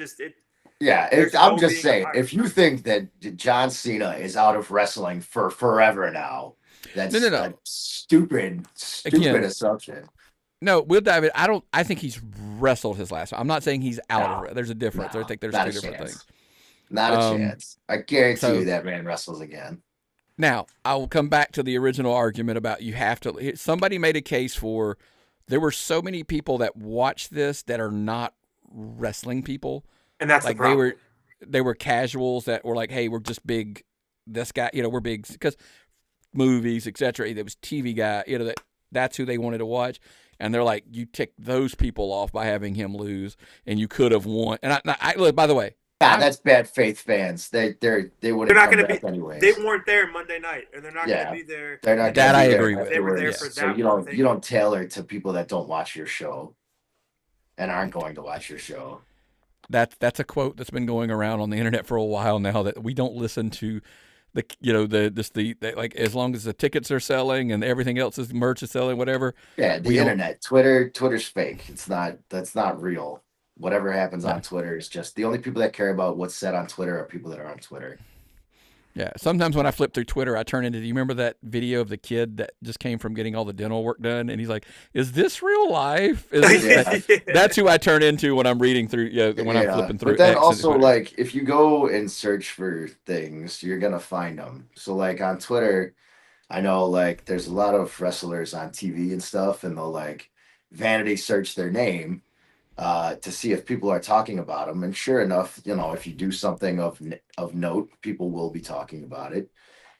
I'm just saying, if you think that John Cena is out of wrestling for forever now, that's a stupid assumption. No, we'll dive in. I think he's wrestled his last one. I'm not saying he's out of it. There's a difference. I think there's two different things. Not a chance. I guarantee you that man wrestles again. Now, I will come back to the original argument about you have to. Somebody made a case for there were so many people that watch this that are not wrestling people. And that's like the problem. They were casuals that were like, hey, we're just big. This guy, we're big because movies, etc. There was TV guy, that's who they wanted to watch. and they're like, you ticked those people off by having him lose, and you could have won. And I look, by the way, that's bad faith fans. They wouldn't not come going to back be. anyways. They weren't there Monday night, and they're not going to be there. They're not. That I agree with. They were there for that. So you don't tailor to people that don't watch your show and aren't going to watch your show. That's a quote that's been going around on the internet for a while now, that we don't listen to like, as long as the tickets are selling and everything else is merch is selling, whatever. Yeah, the internet, Twitter's fake. That's not real. Whatever happens on Twitter is just, the only people that care about what's said on Twitter are people that are on Twitter. Yeah, sometimes when I flip through Twitter, I turn into, do you remember that video of the kid that just came from getting all the dental work done? And he's like, is this real life? That's who I turn into when I'm reading through, when I'm flipping through. But then also, like, if you go and search for things, you're going to find them. So, like, on Twitter, I know, like, there's a lot of wrestlers on TV and stuff, and they'll, like, vanity search their name to see if people are talking about them. And sure enough, if you do something of note, people will be talking about it.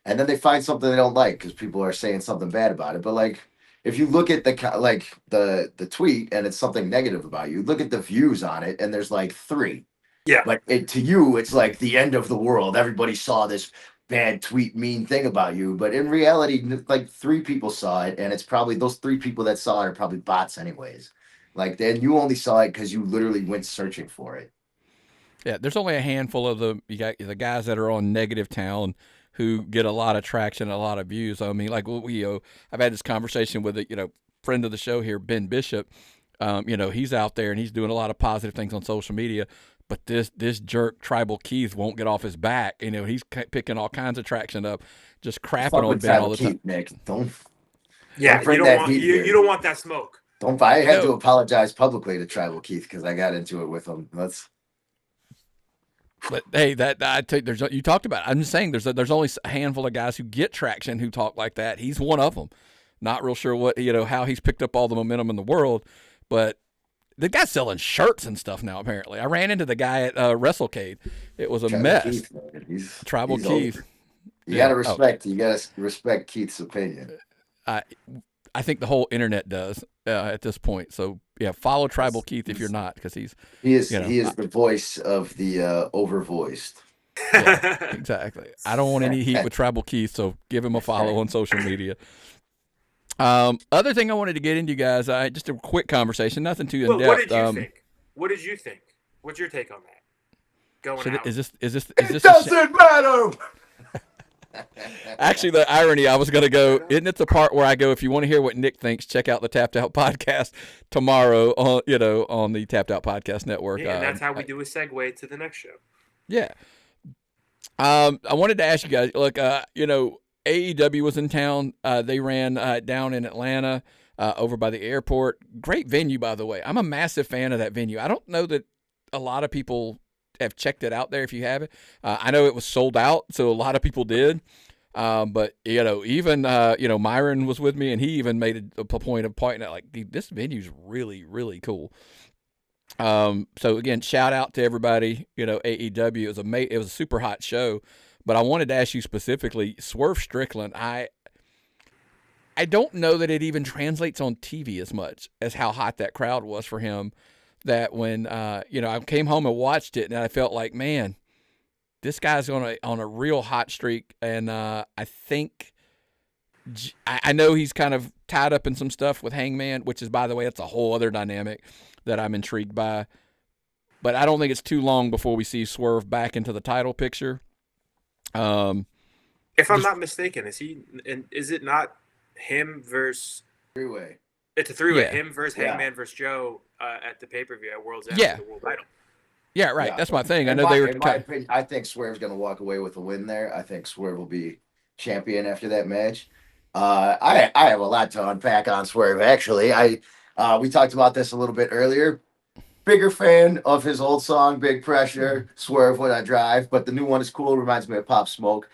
And then they find something they don't like because people are saying something bad about it. But like, if you look at the tweet and it's something negative about you, look at the views on it, and there's like 3. Yeah. But to you, it's like the end of the world. Everybody saw this bad tweet, mean thing about you. But in reality, like 3 people saw it, and it's probably those 3 people that saw it are probably bots anyways. Like, then you only saw it because you literally went searching for it. Yeah, there's only a handful of the guys that are on Negative Town who get a lot of traction, a lot of views. I mean, like, I've had this conversation with a friend of the show here, Ben Bishop. He's out there and he's doing a lot of positive things on social media. But this jerk Tribal Keith won't get off his back. He's picking all kinds of traction up, just crapping on Ben all the time. Nick, don't. Yeah, you don't want that smoke. I had to apologize publicly to Tribal Keith because I got into it with him. But hey, you talked about it. I'm just saying there's only a handful of guys who get traction who talk like that. He's one of them. Not real sure how he's picked up all the momentum in the world, but the guy's selling shirts and stuff now. Apparently, I ran into the guy at WrestleCade. It was a mess. Keith, Tribal Keith. You gotta respect. You gotta respect Keith's opinion. I think the whole internet does at this point. So yeah, follow Tribal Keith if you're not, because he is the voice of the overvoiced. Yeah, exactly. I don't want any heat with Tribal Keith, so give him a follow on social media. Other thing I wanted to get into, guys, just a quick conversation, nothing too in depth. What did you think? What did you think? What's your take on that? Out. Is this it doesn't matter. Actually, the irony, I was going to go, isn't it the part where I go, if you want to hear what Nick thinks, check out the Tapped Out podcast tomorrow on the Tapped Out Podcast Network. Yeah, and that's how we do a segue to the next show. Yeah. I wanted to ask you guys, look, AEW was in town. They ran down in Atlanta over by the airport. Great venue, by the way. I'm a massive fan of that venue. I don't know that a lot of people have checked it out there. If you haven't, I know it was sold out, so a lot of people did. But even Myron was with me, and he even made a point of pointing out, like, this venue's really, really cool. So again, shout out to everybody. AEW, it was a super hot show. But I wanted to ask you specifically, Swerve Strickland. I don't know that it even translates on TV as much as how hot that crowd was for him. That when I came home and watched it, and I felt like, man, this guy's on a real hot streak, and I think I know he's kind of tied up in some stuff with Hangman, which is, by the way, that's a whole other dynamic that I'm intrigued by. But I don't think it's too long before we see Swerve back into the title picture. If I'm not mistaken, is it not him versus three-way? It's a 3-way. Yeah. Him versus Hangman versus Joe at the pay-per-view at World's End for the world title. Yeah, right. That's my thing. I know they were. In my opinion, I think Swerve's going to walk away with a win there. I think Swerve will be champion after that match. I have a lot to unpack on Swerve. Actually, we talked about this a little bit earlier. Bigger fan of his old song, Big Pressure, Swerve When I Drive, but the new one is cool. Reminds me of Pop Smoke.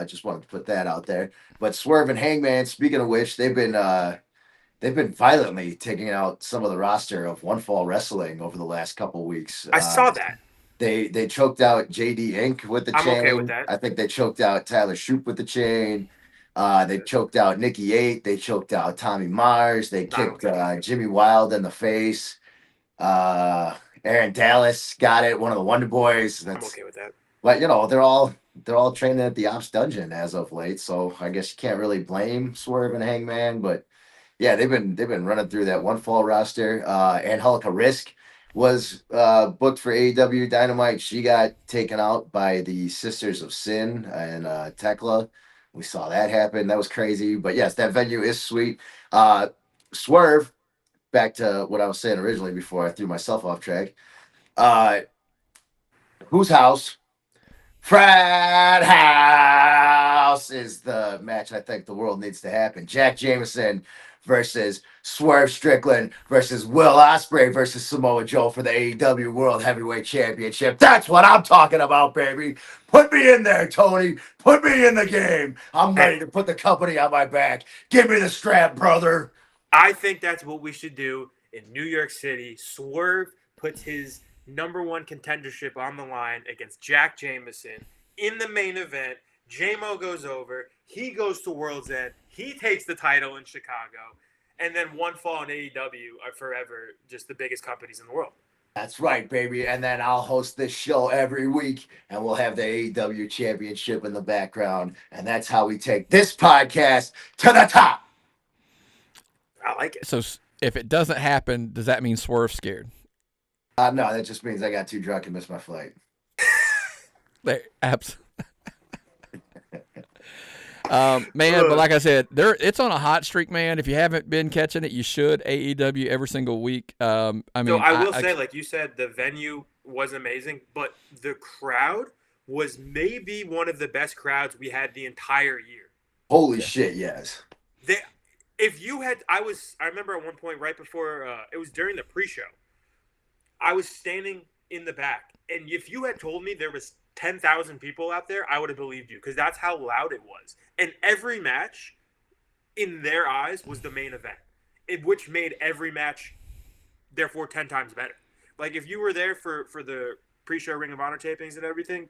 Just wanted to put that out there. But Swerve and Hangman, speaking of which, they've been violently taking out some of the roster of One Fall Wrestling over the last couple weeks. I saw that. They choked out JD Inc. with the chain. I'm okay with that. I think they choked out Tyler Shoup with the chain. They choked out Nikki 8. They choked out Tommy Mars. They kicked Jimmy Wild in the face. Aaron Dallas got it. One of the Wonder Boys. I'm okay with that. But they're all training at the Ops Dungeon as of late. So I guess you can't really blame Swerve and Hangman. But yeah, they've been running through that one fall roster. Angelica Risk was booked for AEW Dynamite. She got taken out by the Sisters of Sin and Tekla. We saw that happen. That was crazy. But yes, that venue is sweet. Swerve, back to what I was saying originally before I threw myself off track. Whose house? Frat House is the match I think the world needs to happen. Jack Jameson versus Swerve Strickland versus Will Ospreay versus Samoa Joe for the AEW World Heavyweight Championship. That's what I'm talking about, baby. Put me in there, Tony. Put me in the game. I'm ready to put the company on my back. Give me the strap, brother. I think that's what we should do in New York City. Swerve puts his #1 contendership on the line against Jack Jameson in the main event. J-Mo goes over. He goes to World's End. He takes the title in Chicago. And then one fall in AEW are forever just the biggest companies in the world. That's right, baby. And then I'll host this show every week, and we'll have the AEW championship in the background. And that's how we take this podcast to the top. I like it. So if it doesn't happen, does that mean Swerve's scared? No, that just means I got too drunk and missed my flight. Absolutely. Man, but like I said, it's on a hot streak, man. If you haven't been catching it, you should. AEW every single week. I will say, like you said, the venue was amazing, but the crowd was maybe one of the best crowds we had the entire year. Holy shit, yes. I remember at one point right before, it was during the pre-show, I was standing in the back, and if you had told me there was 10,000 people out there, I would have believed you, because that's how loud it was. And every match, in their eyes, was the main event, which made every match, therefore, 10 times better. Like, if you were there for the pre-show Ring of Honor tapings and everything,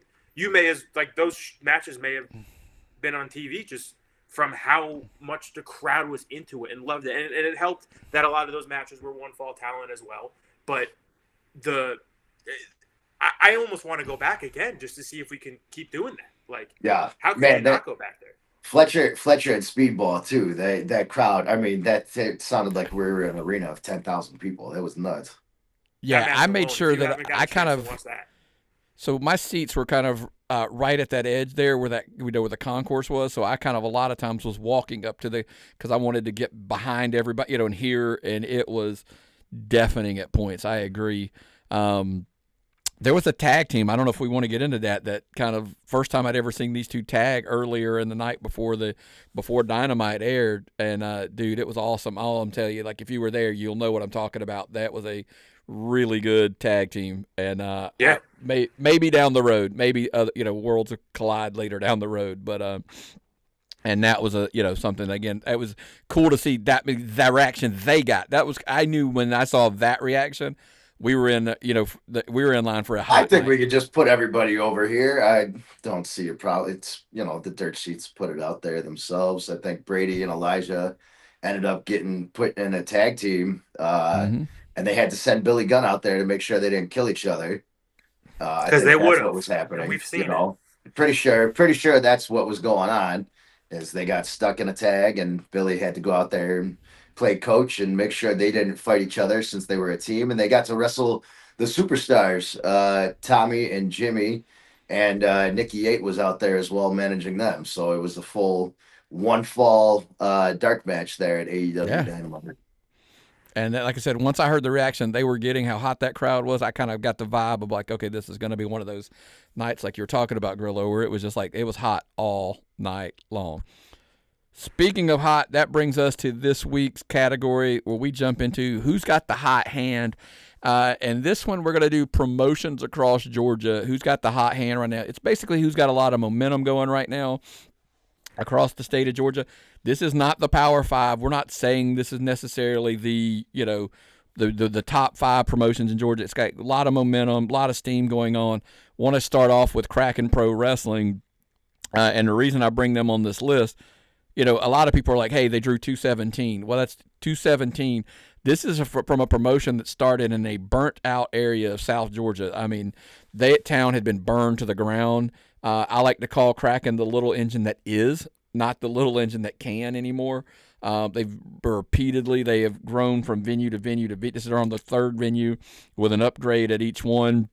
those matches may have been on TV just from how much the crowd was into it and loved it. And it helped that a lot of those matches were one fall talent as well. But I almost want to go back again just to see if we can keep doing that. Like, yeah, how can we not go back there? Fletcher and Speedball too. That crowd. I mean, it sounded like we were in an arena of 10,000 people. It was nuts. Yeah, I made sure that I kind of. So my seats were kind of right at that edge there, where the concourse was. So I kind of a lot of times was walking up to because I wanted to get behind everybody, and hear, and it was deafening at points. I agree. There was a tag team. I don't know if we want to get into that kind of first time I'd ever seen these two tag earlier in the night before Dynamite aired. And, dude, it was awesome. All I'm telling you, like, if you were there, you'll know what I'm talking about. That was a really good tag team. And, maybe down the road, maybe, worlds collide later down the road. But, and that was something, again, it was cool to see that reaction they got. I knew when I saw that reaction, we were in, we were in line for a hot I think night. we could just put everybody over here. I don't see a problem. It's, the dirt sheets put it out there themselves. I think Brady and Elijah ended up getting put in a tag team, and they had to send Billy Gunn out there to make sure they didn't kill each other. Because they would have. What was happening? We've seen it. Pretty sure that's what was going on. Is they got stuck in a tag, and Billy had to go out there and play coach and make sure they didn't fight each other since they were a team, and they got to wrestle the superstars, Tommy and Jimmy, and Nikki 8 was out there as well managing them. So it was a full one fall dark match there at AEW Dynamite. And like I said, once I heard the reaction they were getting, how hot that crowd was, I kind of got the vibe of like, okay, this is going to be one of those nights like you were talking about, Grillo, where it was just like it was hot all night long. Speaking of hot, that brings us to this week's category where we jump into who's got the hot hand. And this one, we're going to do promotions across Georgia. Who's got the hot hand right now? It's basically who's got a lot of momentum going right now across the state of Georgia. This is not the Power Five. We're not saying this is necessarily the top 5 promotions in Georgia. It's got a lot of momentum, a lot of steam going on. Want to start off with Kraken Pro Wrestling. And the reason I bring them on this list, a lot of people are like, hey, they drew 217. Well, that's 217. This is from a promotion that started in a burnt-out area of South Georgia. I mean, that town had been burned to the ground. I like to call Kraken the little engine that is, not the little engine that can anymore. They have grown from venue to venue to venue. This is on the third venue with an upgrade at each one.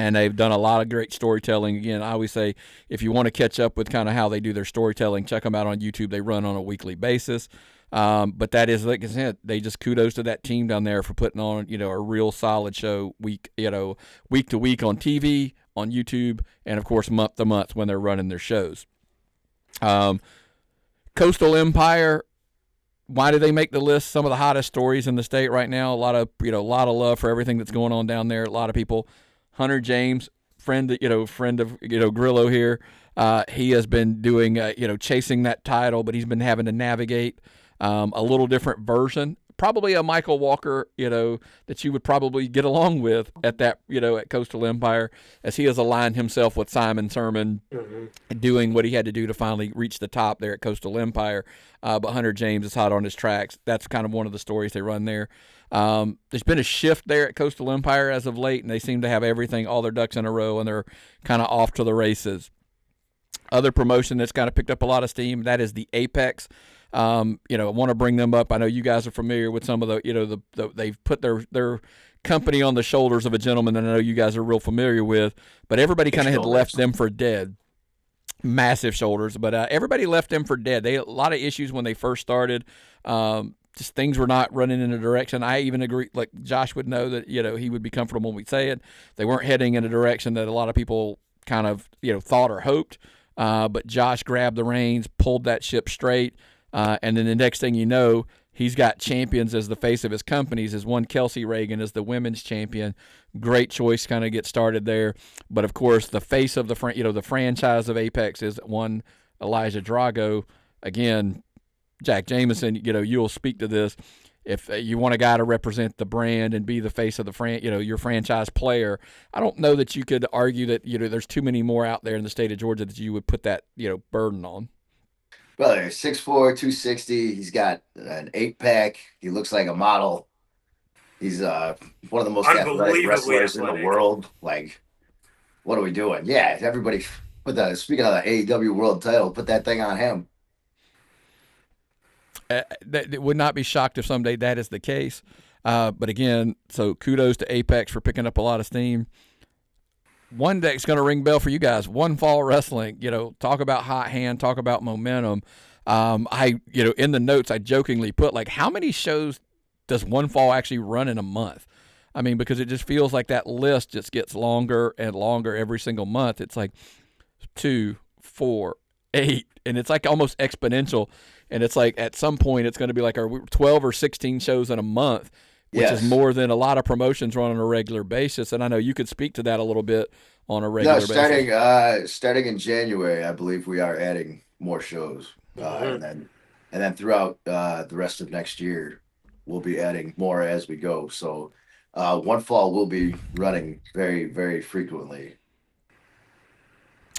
And they've done a lot of great storytelling. Again, I always say, if you want to catch up with kind of how they do their storytelling, check them out on YouTube. They run on a weekly basis. But that is, like I said, they just kudos to that team down there for putting on, a real solid show week to week on TV, on YouTube, and of course month to month when they're running their shows. Coastal Empire, why do they make the list? Some of the hottest stories in the state right now. A lot of love for everything that's going on down there. A lot of people. Hunter James, friend of Grillo here. He has been doing chasing that title, but he's been having to navigate a little different version. Probably a Michael Walker, that you would probably get along with at that, at Coastal Empire, as he has aligned himself with Simon Sermon, doing what he had to do to finally reach the top there at Coastal Empire. But Hunter James is hot on his tracks. That's kind of one of the stories they run there. There's been a shift there at Coastal Empire as of late, and they seem to have everything, all their ducks in a row, and they're kind of off to the races. Other promotion that's kind of picked up a lot of steam, that is the Apex. I want to bring them up. I know you guys are familiar with some of the, they've put their company on the shoulders of a gentleman that I know you guys are real familiar with, but everybody kind of had left them for dead. Massive shoulders, but everybody left them for dead. They had a lot of issues when they first started. Just things were not running in a direction. I even agree, like Josh would know that, he would be comfortable when we say it. They weren't heading in a direction that a lot of people kind of, thought or hoped. But Josh grabbed the reins, pulled that ship straight. And then the next thing you know, he's got champions as the face of his companies. His one, Kelsey Reagan, is the women's champion. Great choice, kind of get started there. But of course, the face of the franchise of Apex is one, Elijah Drago. Again, Jack Jameson. You'll speak to this. If you want a guy to represent the brand and be the face of the your franchise player, I don't know that you could argue that there's too many more out there in the state of Georgia that you would put that burden on. Brother, 6'4", 260. He's got an 8-pack. He looks like a model. He's one of the most athletic wrestlers in the world. Like, what are we doing? Yeah, everybody put that. Speaking of the AEW World Title, put that thing on him. That would not be shocked if someday that is the case. But again, so kudos to Apex for picking up a lot of steam. One that's going to ring bell for you guys. One Fall Wrestling. Talk about hot hand. Talk about momentum. In the notes, I jokingly put, like, how many shows does One Fall actually run in a month? I mean, because it just feels like that list just gets longer and longer every single month. It's like 2, 4, 8, and it's like almost exponential. And it's like at some point it's going to be like 12 or 16 shows in a month, which is more than a lot of promotions run on a regular basis. And I know you could speak to that a little bit on a regular basis. Starting in January, I believe we are adding more shows, and then throughout the rest of next year, we'll be adding more as we go. So, One Fall will be running very, very frequently.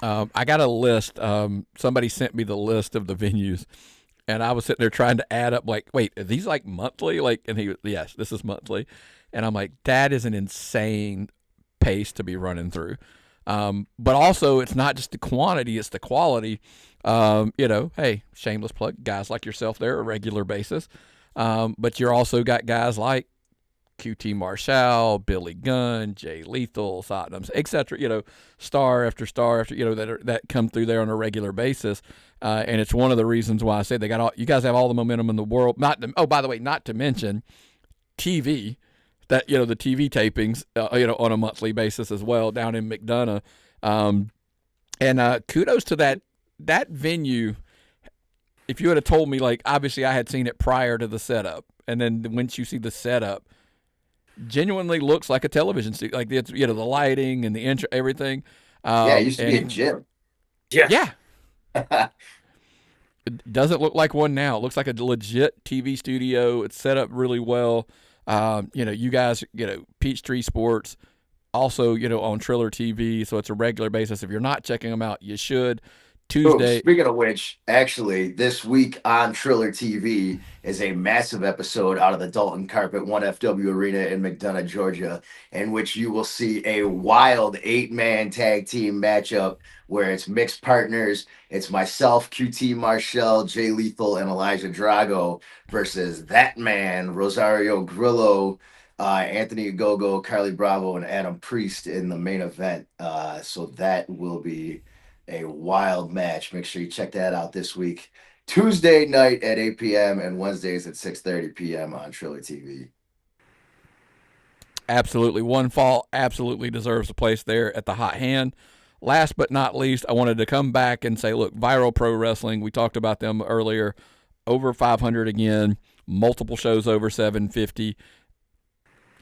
I got a list. Somebody sent me the list of the venues. And I was sitting there trying to add up, like, wait, are these like monthly? Yes, this is monthly. And I'm like, that is an insane pace to be running through. But also, it's not just the quantity, it's the quality. Hey, shameless plug, guys like yourself there on a regular basis. But you're also got guys like QT Marshall, Billy Gunn, Jay Lethal, Sotnams, etc. Star after star after that come through there on a regular basis, and it's one of the reasons why I say you guys have all the momentum in the world. By the way, not to mention TV, that the TV tapings, on a monthly basis as well down in McDonough, and kudos to that venue. If you had told me, like, obviously I had seen it prior to the setup, and then once you see the setup, genuinely looks like a television studio. Like, it's the lighting and the intro, everything. It used to be a gym. Yeah. It doesn't look like one now. It looks like a legit TV studio. It's set up really well. You guys, Peachtree Sports, also, on Triller TV, so it's a regular basis. If you're not checking them out, you should. Tuesday. Speaking of which, actually, this week on Triller TV is a massive episode out of the Dalton Carpet 1FW Arena in McDonough, Georgia, in which you will see a wild 8-man tag team matchup where it's mixed partners. It's myself, QT Marshall, Jay Lethal, and Elijah Drago versus that man, Rosario Grillo, Anthony Gogo, Carly Bravo, and Adam Priest in the main event. So that will be a wild match. Make sure you check that out this week. Tuesday night at 8 p.m. and Wednesdays at 6:30 p.m. on Triller TV. Absolutely. One Fall absolutely deserves a place there at the Hot Hand. Last but not least, I wanted to come back and say, look, Viral Pro Wrestling, we talked about them earlier, over 500 again, multiple shows over 750.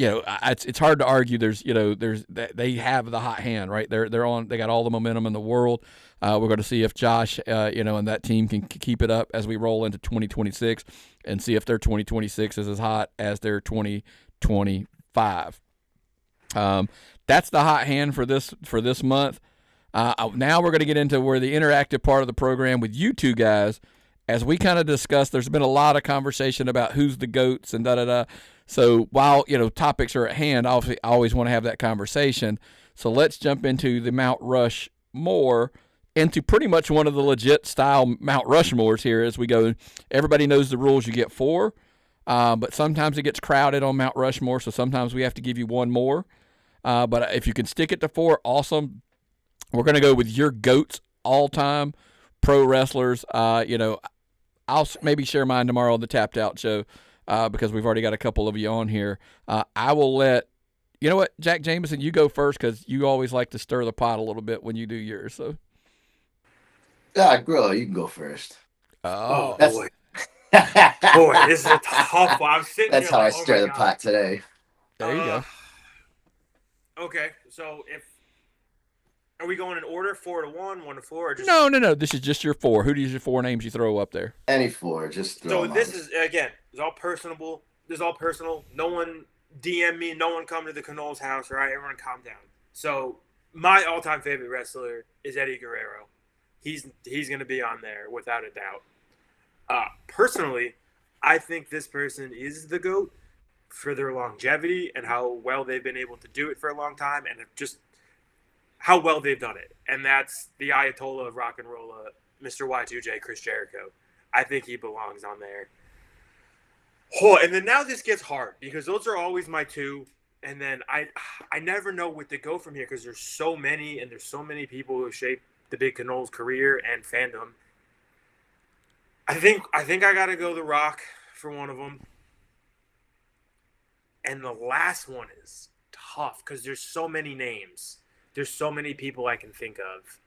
It's hard to argue. They have the hot hand, right? They're on. They got all the momentum in the world. We're going to see if Josh, and that team can keep it up as we roll into 2026, and see if their 2026 is as hot as their 2025. That's the hot hand for this month. Now we're going to get into where the interactive part of the program with you two guys, as we kind of discussed. There's been a lot of conversation about who's the GOATs and da-da-da. So while, topics are at hand, I always want to have that conversation. So let's jump into the Mount Rushmore, into pretty much one of the legit style Mount Rushmores here as we go. Everybody knows the rules. You get 4, but sometimes it gets crowded on Mount Rushmore, so sometimes we have to give you one more. But if you can stick it to 4, awesome. We're going to go with your GOATs all-time pro wrestlers. I'll maybe share mine tomorrow on the Tapped Out show. Because we've already got a couple of you on here. I will let, you know what, Jack Jameson, you go first because you always like to stir the pot a little bit when you do yours. So, Grillo, you can go first. Oh boy. Boy, this is a tough one. I'm sitting That's here how like, I stir the God. pot today. There you go. Okay, so are we going in order 4 to 1, 1 to 4? Or just... No. This is just your 4. Who is your 4 names you throw up there? Any 4, just throw them this out. is, again, it's all personable. This is all personal. No one DM me. No one come to the Canol's house. All right, everyone calm down. So my all-time favorite wrestler is Eddie Guerrero. He's going to be on there without a doubt. Personally, I think this person is the GOAT for their longevity and how well they've been able to do it for a long time, and just how well they've done it. And that's the Ayatollah of rock and roll, Mr. Y2J, Chris Jericho. I think he belongs on there. Oh, and then now this gets hard because those are always my 2. And then I never know what to go from here because there's so many, and there's so many people who shaped the Big Canol's career and fandom. I think I got to go The Rock for one of them. And the last one is tough because there's so many names. There's so many people I can think of.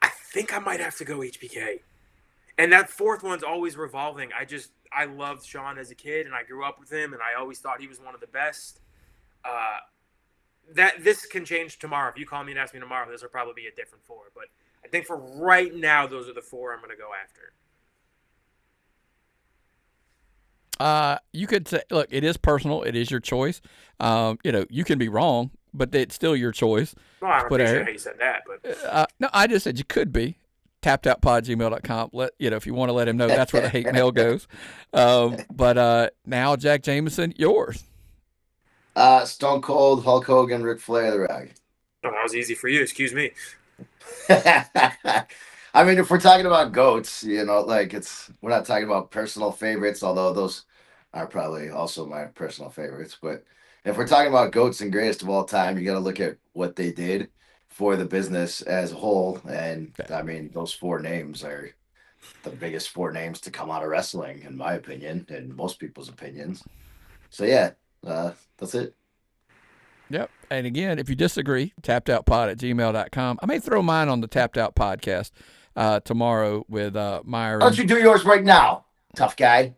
I think I might have to go HBK. And that 4th one's always revolving. I loved Sean as a kid, and I grew up with him, and I always thought he was one of the best. This can change tomorrow. If you call me and ask me tomorrow, this will probably be a different 4. But I think for right now, those are the 4 I'm going to go after. You could say, look, it is personal. It is your choice. You can be wrong, but it's still your choice. Well, I don't appreciate how you said that, but no, I just said you could be. tappedoutpod@gmail.com. If you want to let him know, that's where the hate mail goes. But now, Jack Jameson, yours. Stone Cold, Hulk Hogan, Ric Flair, The Rock. Oh, that was easy for you. Excuse me. I mean, if we're talking about GOATs, we're not talking about personal favorites, although those are probably also my personal favorites. But if we're talking about GOATs and greatest of all time, you got to look at what they did for the business as a whole. And I mean, those 4 names are the biggest 4 names to come out of wrestling, in my opinion, and most people's opinions. So yeah, that's it. Yep. And again, if you disagree, tappedoutpod@gmail.com. I may throw mine on the Tapped Out podcast tomorrow with Myron. Why don't you do yours right now, tough guy?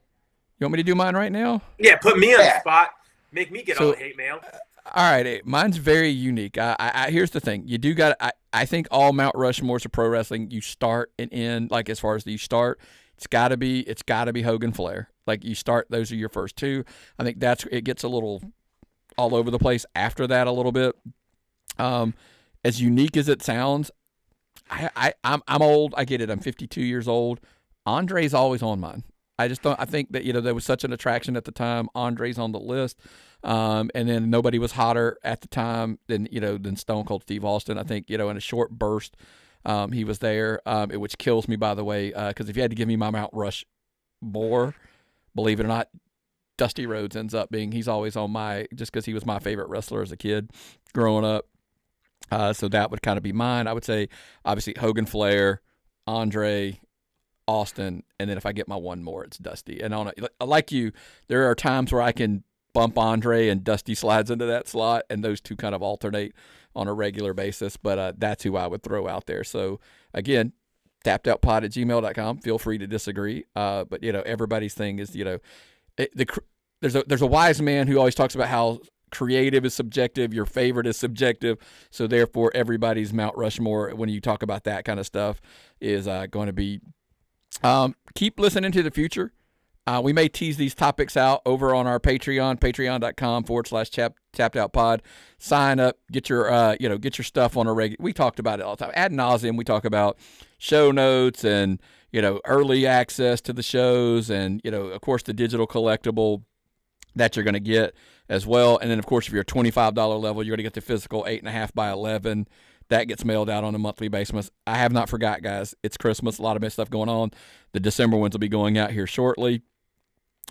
You want me to do mine right now? Yeah, put me on the spot. Make me get all the hate mail. All right, mine's very unique. Here's the thing: you do got. I think all Mount Rushmores of pro wrestling, you start and end. Like as far as you start, it's got to be Hogan Flair. Like you start, those are your first 2. I think it gets a little all over the place after that a little bit. And as unique as it sounds, I'm old. I get it. I'm 52 years old. Andre's always on mine. I just don't. I think that there was such an attraction at the time. Andre's on the list, and then nobody was hotter at the time than Stone Cold Steve Austin. I think in a short burst, he was there, which kills me, by the way, because if you had to give me my Mount Rushmore, believe it or not, Dusty Rhodes ends up being. He's always on just because he was my favorite wrestler as a kid growing up. So that would kind of be mine. I would say obviously Hogan, Flair, Andre, Austin, and then if I get my one more, it's Dusty. And like you, there are times where I can bump Andre and Dusty slides into that slot, and those two kind of alternate on a regular basis. But that's who I would throw out there. So again, tappedoutpod@gmail.com. Feel free to disagree. But everybody's thing is there's a wise man who always talks about how creative is subjective, your favorite is subjective, so therefore everybody's Mount Rushmore when you talk about that kind of stuff is going to be. Keep listening to the future. We may tease these topics out over on our Patreon, patreon.com/tappedoutpod. Sign up, get your stuff on a regular. We talked about it all the time. Ad nauseum, we talk about show notes and, early access to the shows and, of course, the digital collectible that you're going to get as well. And then, of course, if you're a $25 level, you're going to get the physical 8.5 by 11. That gets mailed out on a monthly basis. I have not forgot, guys. It's Christmas. A lot of stuff going on. The December ones will be going out here shortly.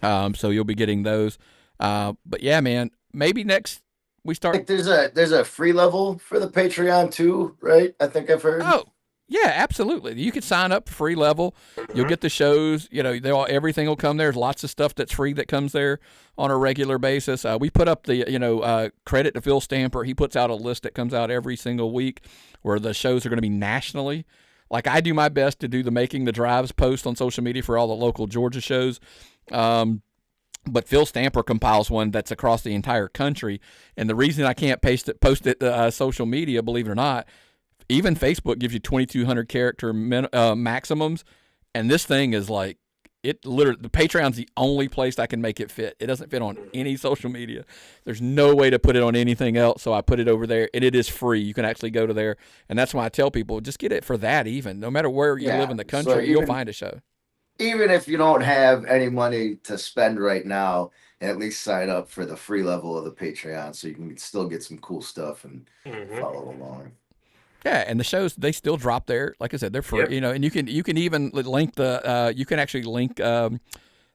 So you'll be getting those. But yeah, man, maybe next we start. I think there's a free level for the Patreon too, right? I think I've heard. Oh, yeah, absolutely. You can sign up for free level. You'll get the shows. Everything will come there. There's lots of stuff that's free that comes there on a regular basis. We put up the credit to Phil Stamper. He puts out a list that comes out every single week where the shows are going to be nationally. Like I do my best to do the Making the Drives post on social media for all the local Georgia shows. But Phil Stamper compiles one that's across the entire country. And the reason I can't post it social media, believe it or not, even Facebook gives you 2,200 character maximums, and this thing is like it. Literally, the Patreon's the only place I can make it fit. It doesn't fit on any social media. There's no way to put it on anything else, so I put it over there, and it is free. You can actually go to there, and that's why I tell people just get it for that. Even no matter where you live in the country, you'll find a show. Even if you don't have any money to spend right now, at least sign up for the free level of the Patreon so you can still get some cool stuff and follow along. Yeah, and the shows they still drop there. Like I said, they're free. And you can even link you can actually link the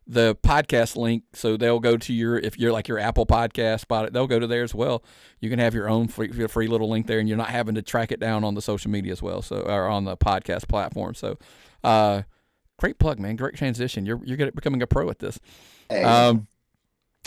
podcast link, so they'll go to your Apple Podcast spot. They'll go to there as well. You can have your own free little link there, and you're not having to track it down on the social media as well. So or on the podcast platform. So, great plug, man. Great transition. You're good at becoming a pro at this. Hey.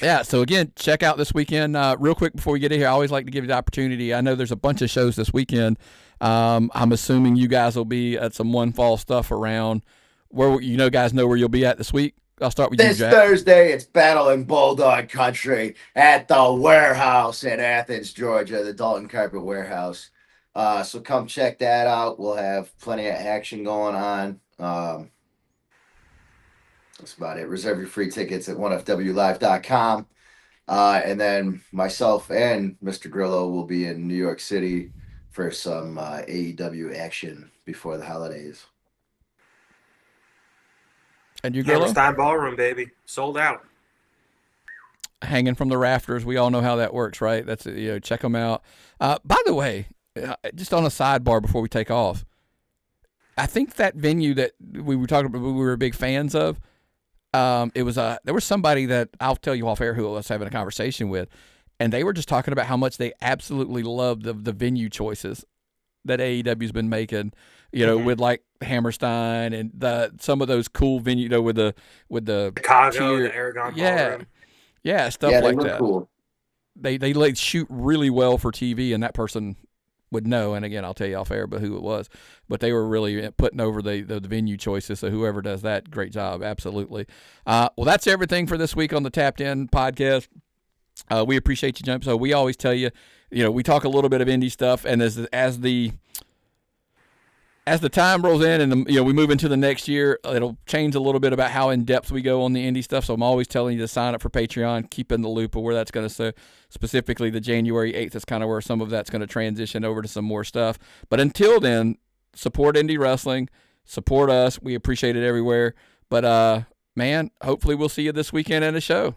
Yeah, so again, check out this weekend. Real quick before we get in here, I always like to give you the opportunity. I know there's a bunch of shows this weekend. I'm assuming you guys will be at some One Fall stuff around. Where guys know where you'll be at this week. I'll start with this you, Jack. Thursday, it's Battle in Bulldog Country at the Warehouse in Athens, Georgia, the Dalton Carpet Warehouse. So come check that out. We'll have plenty of action going on. That's about it. Reserve your free tickets at 1fwlive.com. And then myself and Mr. Grillo will be in New York City for some AEW action before the holidays. And you, Grillo? Hammerstein Ballroom, baby. Sold out. Hanging from the rafters. We all know how that works, right? That's check them out. By the way, just on a sidebar before we take off, I think that venue that we were talking about, we were big fans of, there was somebody that I'll tell you off air who I was having a conversation with, and they were just talking about how much they absolutely love the venue choices that AEW's been making, with like Hammerstein and some of those cool venue, with the Chicago, the Aragon Ballroom. Yeah, stuff like that. Cool. They shoot really well for TV, and that person would know. And again, I'll tell you off air, but who it was. But they were really putting over the venue choices. So whoever does that, great job, absolutely. Well, that's everything for this week on the Tapped In podcast. We appreciate you jumping. So we always tell you, we talk a little bit of indie stuff, and as the as the time rolls in and we move into the next year, it'll change a little bit about how in depth we go on the indie stuff. So I'm always telling you to sign up for Patreon, keep in the loop of where that's going to. So specifically, the January 8th is kind of where some of that's going to transition over to some more stuff. But until then, support indie wrestling, support us. We appreciate it everywhere. But man, hopefully we'll see you this weekend at a show.